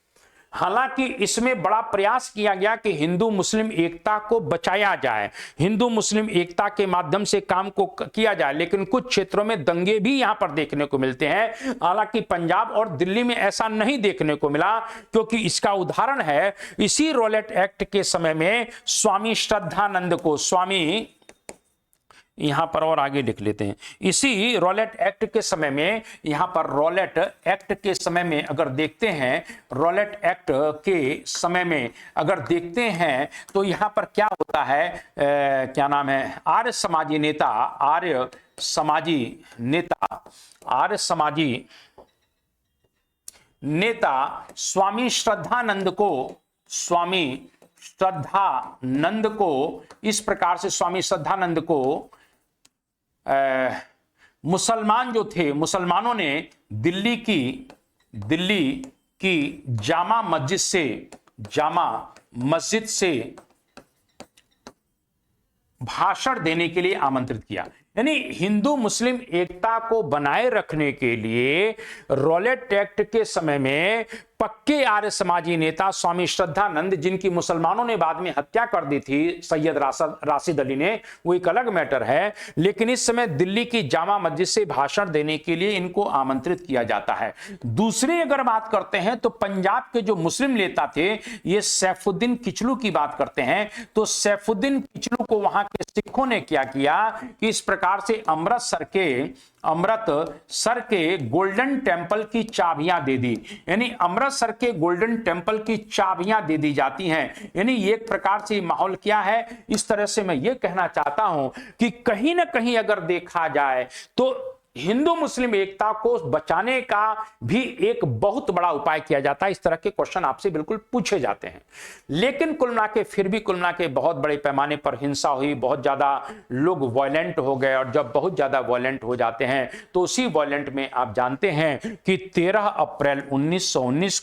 हालांकि इसमें बड़ा प्रयास किया गया कि हिंदू मुस्लिम एकता को बचाया जाए, हिंदू मुस्लिम एकता के माध्यम से काम को किया जाए, लेकिन कुछ क्षेत्रों में दंगे भी यहां पर देखने को मिलते हैं। हालांकि पंजाब और दिल्ली में ऐसा नहीं देखने को मिला, क्योंकि इसका उदाहरण है इसी रॉलेट एक्ट के समय में स्वामी श्रद्धानंद को, स्वामी यहां पर और आगे लिख लेते हैं, इसी रॉलेट एक्ट के समय में, यहां पर रॉलेट एक्ट के समय में अगर देखते हैं, रॉलेट एक्ट के समय में अगर देखते हैं तो यहां पर क्या होता है, क्या नाम है, आर्य समाजी नेता, आर्य समाजी नेता स्वामी श्रद्धानंद को इस प्रकार से, स्वामी श्रद्धानंद को मुसलमान जो थे, मुसलमानों ने दिल्ली की जामा मस्जिद से भाषण देने के लिए आमंत्रित किया। यानी हिंदू मुस्लिम एकता को बनाए रखने के लिए रॉलेट एक्ट के समय में पक्के आर्य समाजी नेता स्वामी श्रद्धानंद, जिनकी मुसलमानों ने बाद में हत्या कर दी थी सैयद राशिद अली ने, वो एक अलग मैटर है, लेकिन इस समय दिल्ली की जामा मस्जिद से भाषण देने के लिए इनको आमंत्रित किया जाता है। दूसरी अगर बात करते हैं तो पंजाब के जो मुस्लिम नेता थे, ये सैफुद्दीन किचलू की बात करते हैं, तो सैफुद्दीन किचलू को वहां के सिखों ने क्या किया कि इस प्रकार से अमृतसर के गोल्डन टेंपल की चाबियां दे दी। यानी अमृतसर के गोल्डन टेंपल की चाबियां दे दी जाती हैं। यानी एक प्रकार से माहौल क्या है, इस तरह से मैं ये कहना चाहता हूं कि कहीं ना कहीं अगर देखा जाए तो हिंदू मुस्लिम एकता को बचाने का भी एक बहुत बड़ा उपाय किया जाता है। इस तरह के क्वेश्चन आपसे बिल्कुल पूछे जाते हैं, लेकिन कुल मिला के फिर भी कुल मिला के बहुत बड़े पैमाने पर हिंसा हुई, बहुत ज्यादा लोग वायलेंट हो गए, और जब बहुत ज्यादा वायलेंट हो जाते हैं तो उसी वायलेंट में आप जानते हैं कि 13 अप्रैल 1919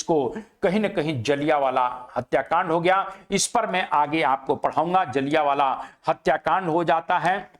को कहीं ना कहीं जलियांवाला हत्याकांड हो गया। इस पर मैं आगे आपको पढ़ाऊंगा। जलियांवाला हत्याकांड हो जाता है,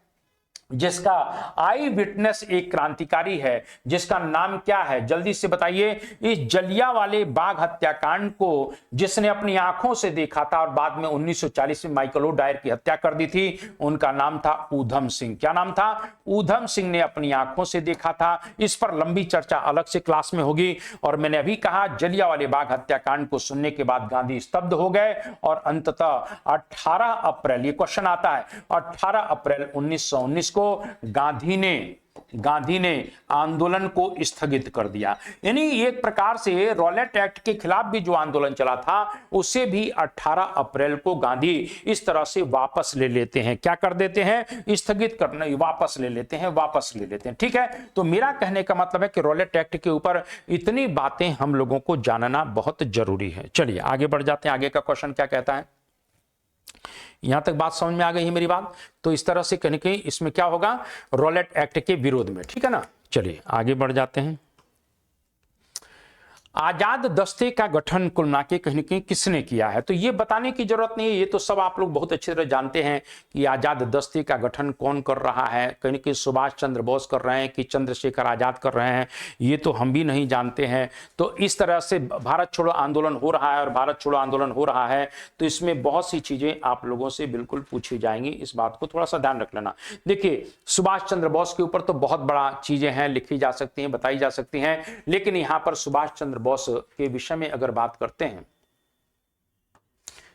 जिसका आई विटनेस एक क्रांतिकारी है, जिसका नाम क्या है, जल्दी से बताइए। इस जलियांवाले बाग हत्याकांड को जिसने अपनी आंखों से देखा था और बाद में 1940 में माइकल ओ डायर की हत्या कर दी थी, उनका नाम था ऊधम सिंह। क्या नाम था? ऊधम सिंह ने अपनी आंखों से देखा था। इस पर लंबी चर्चा अलग से क्लास में होगी। और मैंने अभी कहा, जलियांवाले बाग हत्याकांड को सुनने के बाद गांधी स्तब्ध हो गए और अंततः 18 अप्रैल, ये क्वेश्चन आता है, 18 अप्रैल 1919 को गांधी ने गांधी ने आंदोलन को स्थगित कर दिया। यानी एक प्रकार से रॉलेट एक्ट के खिलाफ भी जो आंदोलन चला था उसे भी 18 अप्रैल को गांधी इस तरह से वापस ले लेते हैं। क्या कर देते हैं? स्थगित करना, वापस ले लेते हैं। ठीक है, तो मेरा कहने का मतलब है कि रॉलेट एक्ट के ऊपर इतनी बातें हम लोगों को जानना बहुत जरूरी है। चलिए आगे बढ़ जाते हैं। आगे का क्वेश्चन क्या कहता है? यहां तक बात समझ में आ गई है मेरी बात? तो इस तरह से कहीं कहीं इसमें क्या होगा? रॉलेट एक्ट के विरोध में। ठीक है ना? चलिए आगे बढ़ जाते हैं। आजाद दस्ते का गठन कुल मिला के कहीं न कहीं किसने किया है? तो ये बताने की जरूरत नहीं है, ये तो सब आप लोग बहुत अच्छी तरह जानते हैं कि आजाद दस्ते का गठन कौन कर रहा है। कहीं न कहीं सुभाष चंद्र बोस कर रहे हैं कि चंद्रशेखर आजाद कर रहे हैं, ये तो हम भी नहीं जानते हैं। तो इस तरह से भारत छोड़ो आंदोलन हो रहा है, और भारत छोड़ो आंदोलन हो रहा है तो इसमें बहुत सी चीजें आप लोगों से बिल्कुल पूछी जाएंगी, इस बात को थोड़ा सा ध्यान रख लेना। देखिए, सुभाष चंद्र बोस के ऊपर तो बहुत बड़ा चीजें हैं, लिखी जा सकती हैं, बताई जा सकती हैं, लेकिन यहां पर सुभाष चंद्र बोस के विषय में अगर बात करते हैं,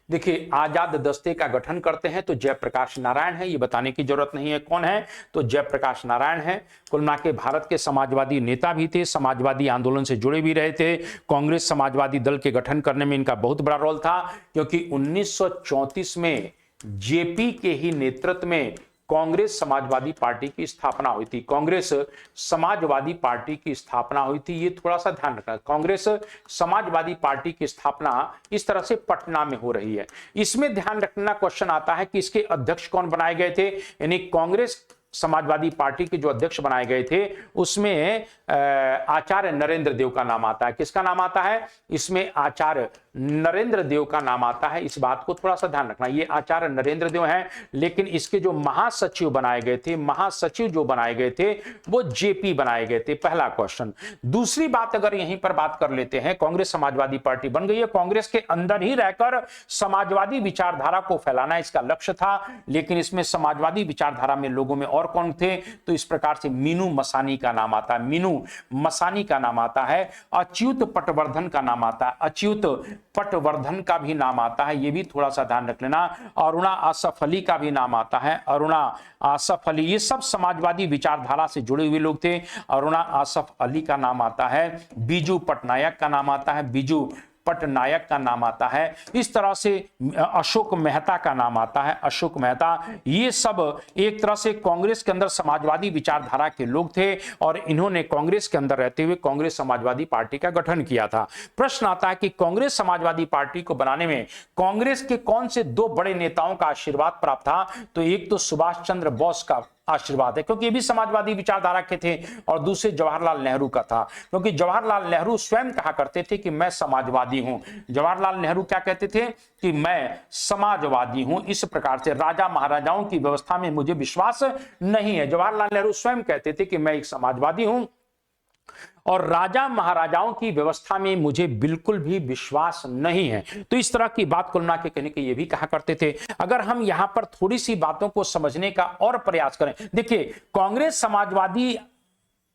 देखिए आजाद दस्ते का गठन करते हैं तो जयप्रकाश नारायण है, ये बताने की जरूरत नहीं है कौन है, तो जयप्रकाश नारायण है। कुल मिला के भारत के समाजवादी नेता भी थे, समाजवादी आंदोलन से जुड़े भी रहे थे। कांग्रेस समाजवादी दल के गठन करने में इनका बहुत बड़ा रोल था, क्योंकि 1934 में जेपी के ही नेतृत्व में कांग्रेस समाजवादी पार्टी की स्थापना हुई थी। कांग्रेस समाजवादी पार्टी की स्थापना हुई थी, ये थोड़ा सा ध्यान रखना। कांग्रेस समाजवादी पार्टी की स्थापना इस तरह से पटना में हो रही है। इसमें ध्यान रखना क्वेश्चन आता है कि इसके अध्यक्ष कौन बनाए गए थे। यानी कांग्रेस समाजवादी पार्टी के जो अध्यक्ष बनाए गए थे उसमें आचार्य नरेंद्र देव का नाम आता है। किसका नाम आता है? इसमें आचार्य नरेंद्र देव का नाम आता है। इस बात को थोड़ा सा ध्यान रखना, ये आचार्य नरेंद्र देव हैं, लेकिन इसके जो महासचिव बनाए गए थे, महासचिव जो बनाए गए थे वो जेपी बनाए गए थे। पहला क्वेश्चन। दूसरी बात अगर यहीं पर बात कर लेते हैं, कांग्रेस समाजवादी पार्टी बन गई है, कांग्रेस के अंदर ही रहकर समाजवादी विचारधारा को फैलाना इसका लक्ष्य था, लेकिन इसमें समाजवादी विचारधारा में लोगों में और कौन थे? तो इस प्रकार से मीनू मसानी का नाम आता है, मीनू मसानी का नाम आता है, अच्युत पटवर्धन का नाम आता है, अच्युत पटवर्धन का भी नाम आता है, ये भी थोड़ा सा ध्यान रख लेना। अरुणा आसफ अली का भी नाम आता है, अरुणा आसफ अली, ये सब समाजवादी विचारधारा से जुड़े हुए लोग थे। अरुणा आसफ अली का नाम आता है, बीजू पटनायक का नाम आता है, बीजू पटनायक का नाम आता है। इस तरह से अशोक मेहता का नाम आता है, अशोक मेहता। ये सब एक तरह से कांग्रेस के अंदर समाजवादी विचारधारा के लोग थे और इन्होंने कांग्रेस के अंदर रहते हुए कांग्रेस समाजवादी पार्टी का गठन किया था। प्रश्न आता है कि कांग्रेस समाजवादी पार्टी को बनाने में कांग्रेस के कौन से दो बड़े नेताओं का आशीर्वाद प्राप्त था? तो एक तो सुभाष चंद्र बोस का आशीर्वाद है, क्योंकि ये भी समाजवादी विचारधारा के थे, और दूसरे जवाहरलाल नेहरू का था, क्योंकि जवाहरलाल नेहरू स्वयं कहा करते थे कि मैं समाजवादी हूं। जवाहरलाल नेहरू क्या कहते थे? कि मैं समाजवादी हूं। इस प्रकार से राजा महाराजाओं की व्यवस्था में मुझे विश्वास नहीं है। जवाहरलाल नेहरू स्वयं कहते थे कि मैं एक समाजवादी हूं और राजा महाराजाओं की व्यवस्था में मुझे बिल्कुल भी विश्वास नहीं है। तो इस तरह की बात कुल मिला के कहने के ये भी कहा करते थे। अगर हम यहां पर थोड़ी सी बातों को समझने का और प्रयास करें, देखिए कांग्रेस समाजवादी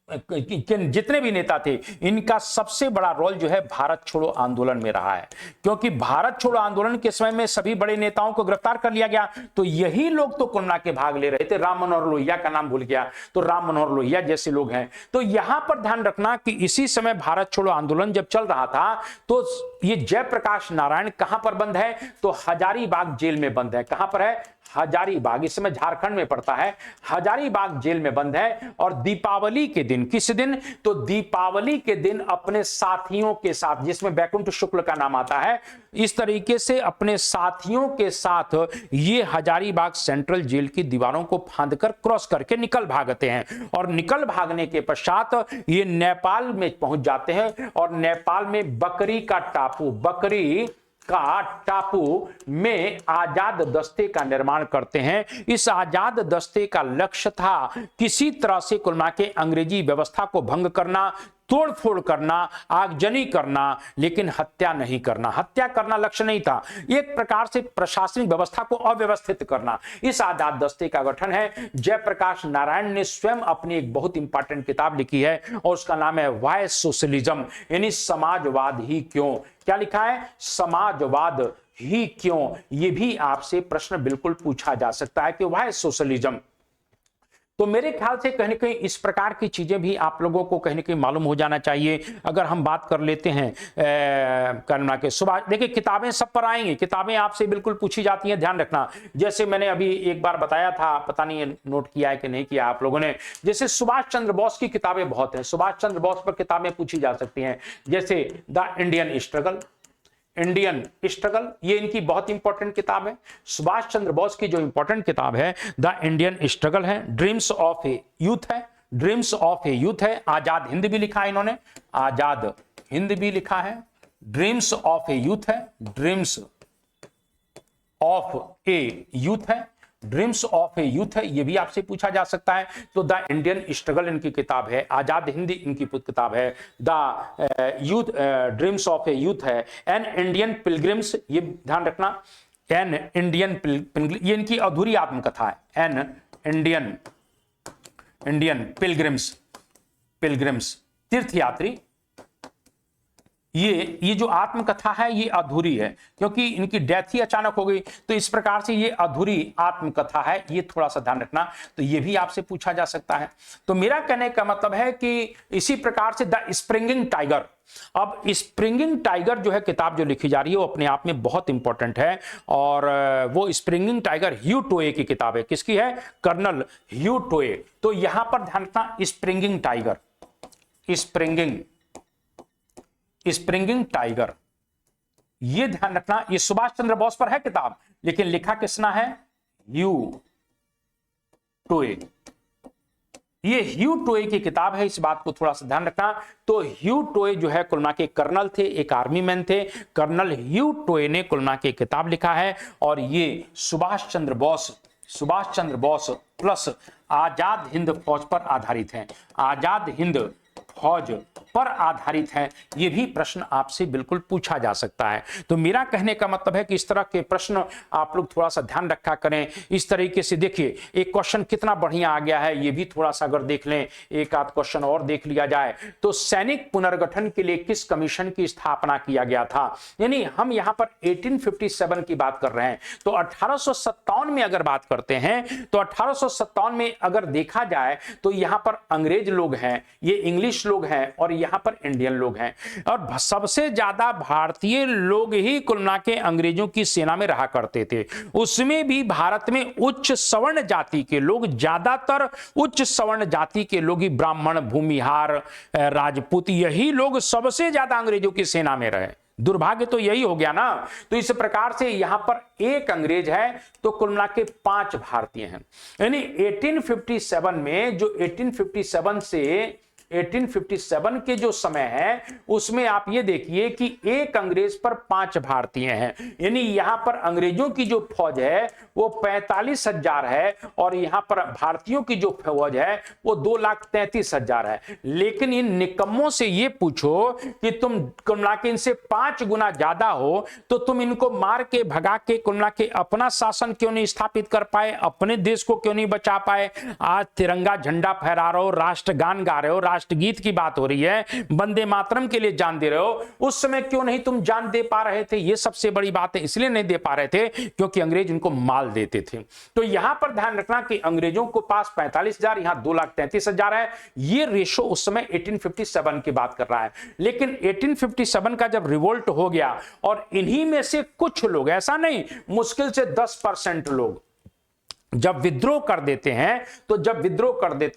जितने भी नेता थे, इनका सबसे बड़ा रोल जो है भारत छोड़ो आंदोलन में रहा है, क्योंकि भारत छोड़ो आंदोलन के समय में सभी बड़े नेताओं को गिरफ्तार कर लिया गया, तो यही लोग तो कुल के भाग ले रहे थे। राम मनोहर लोहिया का नाम भूल गया, तो राम मनोहर लोहिया जैसे लोग हैं। तो यहां पर ध्यान रखना कि इसी समय भारत छोड़ो आंदोलन जब चल रहा था तो ये जयप्रकाश नारायण कहां पर बंद है? तो हजारीबाग जेल में बंद है। कहां पर है? हजारीबाग, इस समय झारखंड में पड़ता है। हजारीबाग जेल में बंद है, और दीपावली के दिन, किस दिन? तो दीपावली के दिन अपने साथियों के साथ, जिसमें बैकुंठ शुक्ल का नाम आता है, इस तरीके से अपने साथियों के साथ ये हजारीबाग सेंट्रल जेल की दीवारों को फांदकर क्रॉस करके निकल भागते हैं, और निकल भागने के पश्चात ये नेपाल में पहुंच जाते हैं, और नेपाल में बकरी का टापू, बकरी का टापू में आजाद दस्ते का निर्माण करते हैं। इस आजाद दस्ते का लक्ष्य था किसी तरह से कुल मिला के अंग्रेजी व्यवस्था को भंग करना, तोड़फोड़ करना, आगजनी करना, लेकिन हत्या नहीं करना। हत्या करना लक्ष्य नहीं था, एक प्रकार से प्रशासनिक व्यवस्था को अव्यवस्थित करना। इस आजाद दस्ते का गठन है। जयप्रकाश नारायण ने स्वयं अपनी एक बहुत इंपॉर्टेंट किताब लिखी है और उसका नाम है वाय सोशलिज्म, यानी समाजवाद ही क्यों। क्या लिखा है? समाजवाद ही क्यों। यह भी आपसे प्रश्न बिल्कुल पूछा जा सकता है कि वाय सोशलिज्म। तो मेरे ख्याल से कहीं ना कहीं इस प्रकार की चीजें भी आप लोगों को कहीं ना कहीं मालूम हो जाना चाहिए। अगर हम बात कर लेते हैं करुणा के सुभाष, देखिए किताबें सब पर आएंगी, किताबें आपसे बिल्कुल पूछी जाती हैं, ध्यान रखना। जैसे मैंने अभी एक बार बताया था, पता नहीं नोट किया है कि नहीं किया आप लोगों ने, जैसे सुभाष चंद्र बोस की किताबें बहुत हैं, सुभाष चंद्र बोस पर किताबें पूछी जा सकती हैं, जैसे the Indian struggle, Indian struggle, ये इनकी बहुत इंपॉर्टेंट किताब है। सुभाष चंद्र बोस की जो इंपॉर्टेंट किताब है द इंडियन स्ट्रगल है, ड्रीम्स ऑफ ए यूथ है, ड्रीम्स ऑफ ए यूथ है, आजाद हिंद भी लिखा है इन्होंने, आजाद हिंद भी लिखा है, ड्रीम्स ऑफ ए यूथ है, ड्रीम्स ऑफ ए यूथ है, ड्रीम्स ऑफ ए यूथ है, ये भी आपसे पूछा जा सकता है। तो द इंडियन स्ट्रगल इनकी किताब है, आजाद हिंद इनकी किताब है, the youth dreams of A youth है, एन इंडियन पिलग्रिम्स, ये ध्यान रखना, एन इंडियन पिलग्रिम, ये इनकी अधूरी आत्मकथा है, एन इंडियन पिलग्रिम्स, पिलग्रिम्स तीर्थयात्री, ये जो आत्मकथा है ये अधूरी है, क्योंकि इनकी डेथ ही अचानक हो गई, तो इस प्रकार से ये अधूरी आत्मकथा है, ये थोड़ा सा ध्यान रखना। तो ये भी आपसे पूछा जा सकता है। तो मेरा कहने का मतलब है कि इसी प्रकार से द स्प्रिंगिंग टाइगर, अब स्प्रिंगिंग टाइगर जो है किताब जो लिखी जा रही है वो अपने आप में बहुत इंपॉर्टेंट है, और वो स्प्रिंगिंग टाइगर ह्यू टोए की किताब है, किसकी है, कर्नल ह्यू टोए। तो यहां पर ध्यान रखना, स्प्रिंगिंग टाइगर, स्प्रिंगिंग टाइगर, ये ध्यान रखना, ये सुभाष चंद्र बोस पर है किताब, लेकिन लिखा किसना है, ह्यू टोए, ये ह्यू टोए की किताब है, इस बात को थोड़ा सा ध्यान रखना। तो ह्यू टोए जो है कुल मिला के कर्नल थे, एक आर्मी मैन थे, कर्नल ह्यू टोए ने कुल मिला के किताब लिखा है, और ये सुभाष चंद्र बोस प्लस आजाद हिंद फौज पर आधारित है, आजाद हिंद फौज पर आधारित है। यह भी प्रश्न आपसे बिल्कुल पूछा जा सकता है। तो मेरा कहने का मतलब है कि इस तरह के प्रश्न आप लोग थोड़ा सा ध्यान रखा करें। इस तरीके से देखिए एक क्वेश्चन कितना बढ़िया आ गया है, ये भी थोड़ा सा अगर देख लें, एक आध क्वेश्चन और देख लिया जाए तो सैनिक पुनर्गठन के लिए किस कमीशन की स्थापना किया गया था। यानी हम यहां पर 1857 की बात कर रहे हैं, तो 1857 में अगर बात करते हैं तो 1857 में अगर देखा जाए तो यहां पर अंग्रेज लोग हैं, ये इंग्लिश लोग हैं और यहां पर इंडियन लोग हैं, और सबसे ज्यादा भारतीय लोग ही कुल मिला के अंग्रेजों की सेना में रहा करते थे। उसमें भी भारत में उच्च सवर्ण जाति के लोग, ज्यादातर उच्च सवर्ण जाति के लोग ही, ब्राह्मण, भूमिहार, राजपूत, यही लोग सबसे ज्यादा अंग्रेजों की सेना में रहे। दुर्भाग्य तो यही हो गया ना। तो इस प्रकार से यहां पर एक अंग्रेज है तो कुल मिला के 5 भारतीय हैं। यानी 1857 में, जो 1857 से 1857 के जो समय है उसमें आप ये देखिए कि एक अंग्रेज पर 5 भारतीय हैं। यानी यहां पर अंग्रेजों की जो फौज है वो 45,000 है, और यहां पर भारतीयों की जो फौज है वो 2,33,000 है। लेकिन इन निकम्मों से ये पूछो कि तुम कुल मिला के इनसे 5 गुना ज्यादा हो तो तुम इनको मार के भगा के कुल मिला के अपना शासन क्यों नहीं स्थापित कर पाए, अपने देश को क्यों नहीं बचा पाए। आज तिरंगा झंडा फहरा रहे हो, राष्ट्रगान गा रहे हो, राष्ट्रगीत की बात हो रही है, वंदे मातरम के लिए जान दे रहे हो, उस समय क्यों नहीं तुम जान दे पा रहे थे। ये सबसे बड़ी बात है, इसलिए नहीं दे पा रहे थे क्योंकि अंग्रेज इनको माल देते थे। तो यहां पर ध्यान रखना कि अंग्रेजों को पास 45,000, यहां 2,33,000 है। ये रेशो उस समय 1857 की बात कर रहा है। लेकिन 1857 का जब रिवोल्ट हो गया और इन्हीं में से कुछ लोग, ऐसा नहीं, मुश्किल से 10% लोग जब विद्रोह कर देते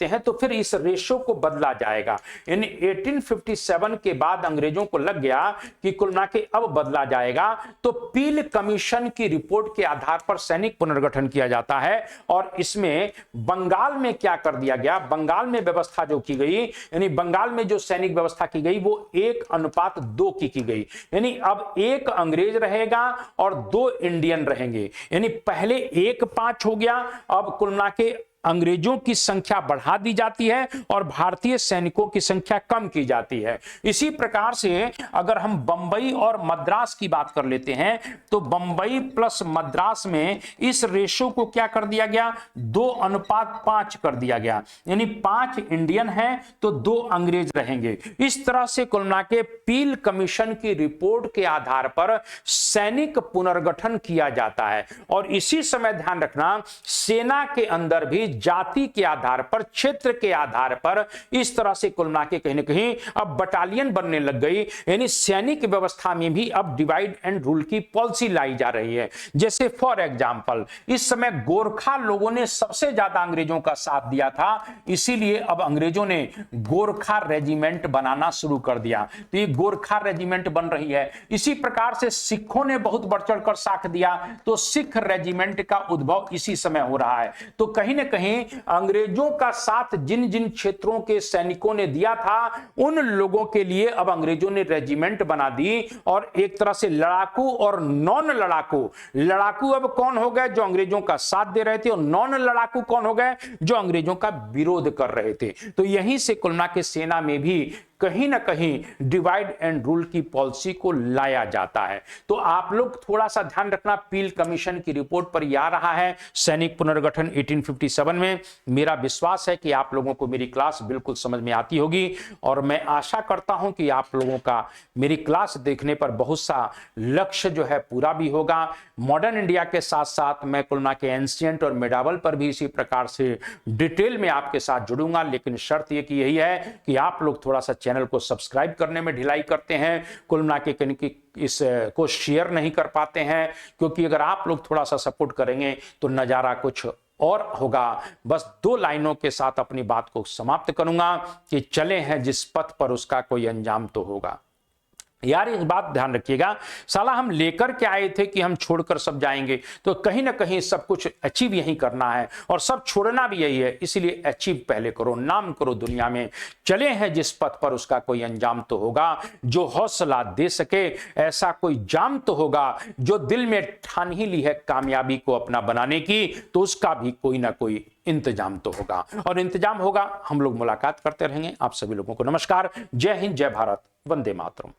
हैं, तो फिर इस रेशो को बदला जाएगा। यानी 1857 के बाद अंग्रेजों को लग गया कि कुल मिला के अब बदला जाएगा, तो पील कमीशन की रिपोर्ट के आधार पर सैनिक पुनर्गठन किया जाता है। और इसमें बंगाल में क्या कर दिया गया, बंगाल में व्यवस्था जो की गई, यानी बंगाल में जो सैनिक व्यवस्था की गई वो 1:2 की गई। यानी अब 1 अंग्रेज रहेगा और 2 इंडियन रहेंगे। यानी पहले 1:5 हो गया, अब कुल मिला के अंग्रेजों की संख्या बढ़ा दी जाती है और भारतीय सैनिकों की संख्या कम की जाती है। इसी प्रकार से अगर हम बंबई और मद्रास की बात कर लेते हैं तो बंबई प्लस मद्रास में इस रेशो को क्या कर दिया गया, 2:5 कर दिया गया। यानी 5 इंडियन हैं तो 2 अंग्रेज रहेंगे। इस तरह से कुल मिला के पील कमीशन की रिपोर्ट के आधार पर सैनिक पुनर्गठन किया जाता है। और इसी समय ध्यान रखना, सेना के अंदर भी जाति के आधार पर, क्षेत्र के आधार पर इस तरह से कुल मिला के कहीं ना कहीं अब बटालियन बनने लग गई। यानी सैनिक व्यवस्था में भी अब डिवाइड एंड रूल की पॉलिसी लाई जा रही है। जैसे फॉर एग्जांपल इस समय गोरखा लोगों ने सबसे ज्यादा अंग्रेजों का साथ दिया था, इसीलिए अब अंग्रेजों ने गोरखा रेजिमेंट बनाना शुरू कर दिया। तो ये गोरखा रेजिमेंट बन रही है। इसी प्रकार से सिखों ने बहुत बढ़ चढ़कर साथ दिया, तो सिख रेजिमेंट का उद्भव इसी समय हो रहा है। तो कहीं ना कहीं अंग्रेजों का साथ जिन जिन क्षेत्रों के सैनिकों ने दिया था, उन लोगों के लिए अब अंग्रेजों ने रेजिमेंट बना दी। और एक तरह से लड़ाकू और नॉन लड़ाकू, लड़ाकू अब कौन हो गए? जो अंग्रेजों का साथ दे रहे थे, और नॉन लड़ाकू कौन हो गए? जो अंग्रेजों का विरोध कर रहे थे। तो यहीं से कुल मिला के सेना में भी कहीं ना कहीं डिवाइड एंड रूल की पॉलिसी को लाया जाता है। तो आप लोग थोड़ा सा ध्यान रखना, पील कमीशन की रिपोर्ट पर यह आ रहा है सैनिक पुनर्गठन 1857 में। मेरा विश्वास है कि आप लोगों को मेरी क्लास बिल्कुल समझ में आती होगी, और मैं आशा करता हूं कि आप लोगों का मेरी क्लास देखने पर बहुत सा लक्ष्य जो है पूरा भी होगा। मॉडर्न इंडिया के साथ साथ मैं कुल मिला के एंशिएंट और मेडावल पर भी इसी प्रकार से डिटेल में आपके साथ जुड़ूंगा, लेकिन शर्त यह कि यही है कि आप लोग थोड़ा सा चैनल को सब्सक्राइब करने में ढिलाई करते हैं, कुल मिला के कहीं कि इस को शेयर नहीं कर पाते हैं, क्योंकि अगर आप लोग थोड़ा सा सपोर्ट करेंगे तो नजारा कुछ और होगा। बस 2 लाइनों के साथ अपनी बात को समाप्त करूंगा कि चले हैं जिस पथ पर उसका कोई अंजाम तो होगा। यार इस बात ध्यान रखिएगा, साला हम लेकर के आए थे कि हम छोड़कर सब जाएंगे, तो कहीं ना कहीं सब कुछ अचीव यही करना है और सब छोड़ना भी यही है। इसलिए अचीव पहले करो, नाम करो दुनिया में। चले हैं जिस पथ पर उसका कोई अंजाम तो होगा। जो हौसला दे सके ऐसा कोई जाम तो होगा। जो दिल में ठान ही ली है कामयाबी को अपना बनाने की, तो उसका भी कोई ना कोई इंतजाम तो होगा। और इंतजाम होगा, हम लोग मुलाकात करते रहेंगे। आप सभी लोगों को नमस्कार। जय हिंद, जय भारत, वंदे मातरम।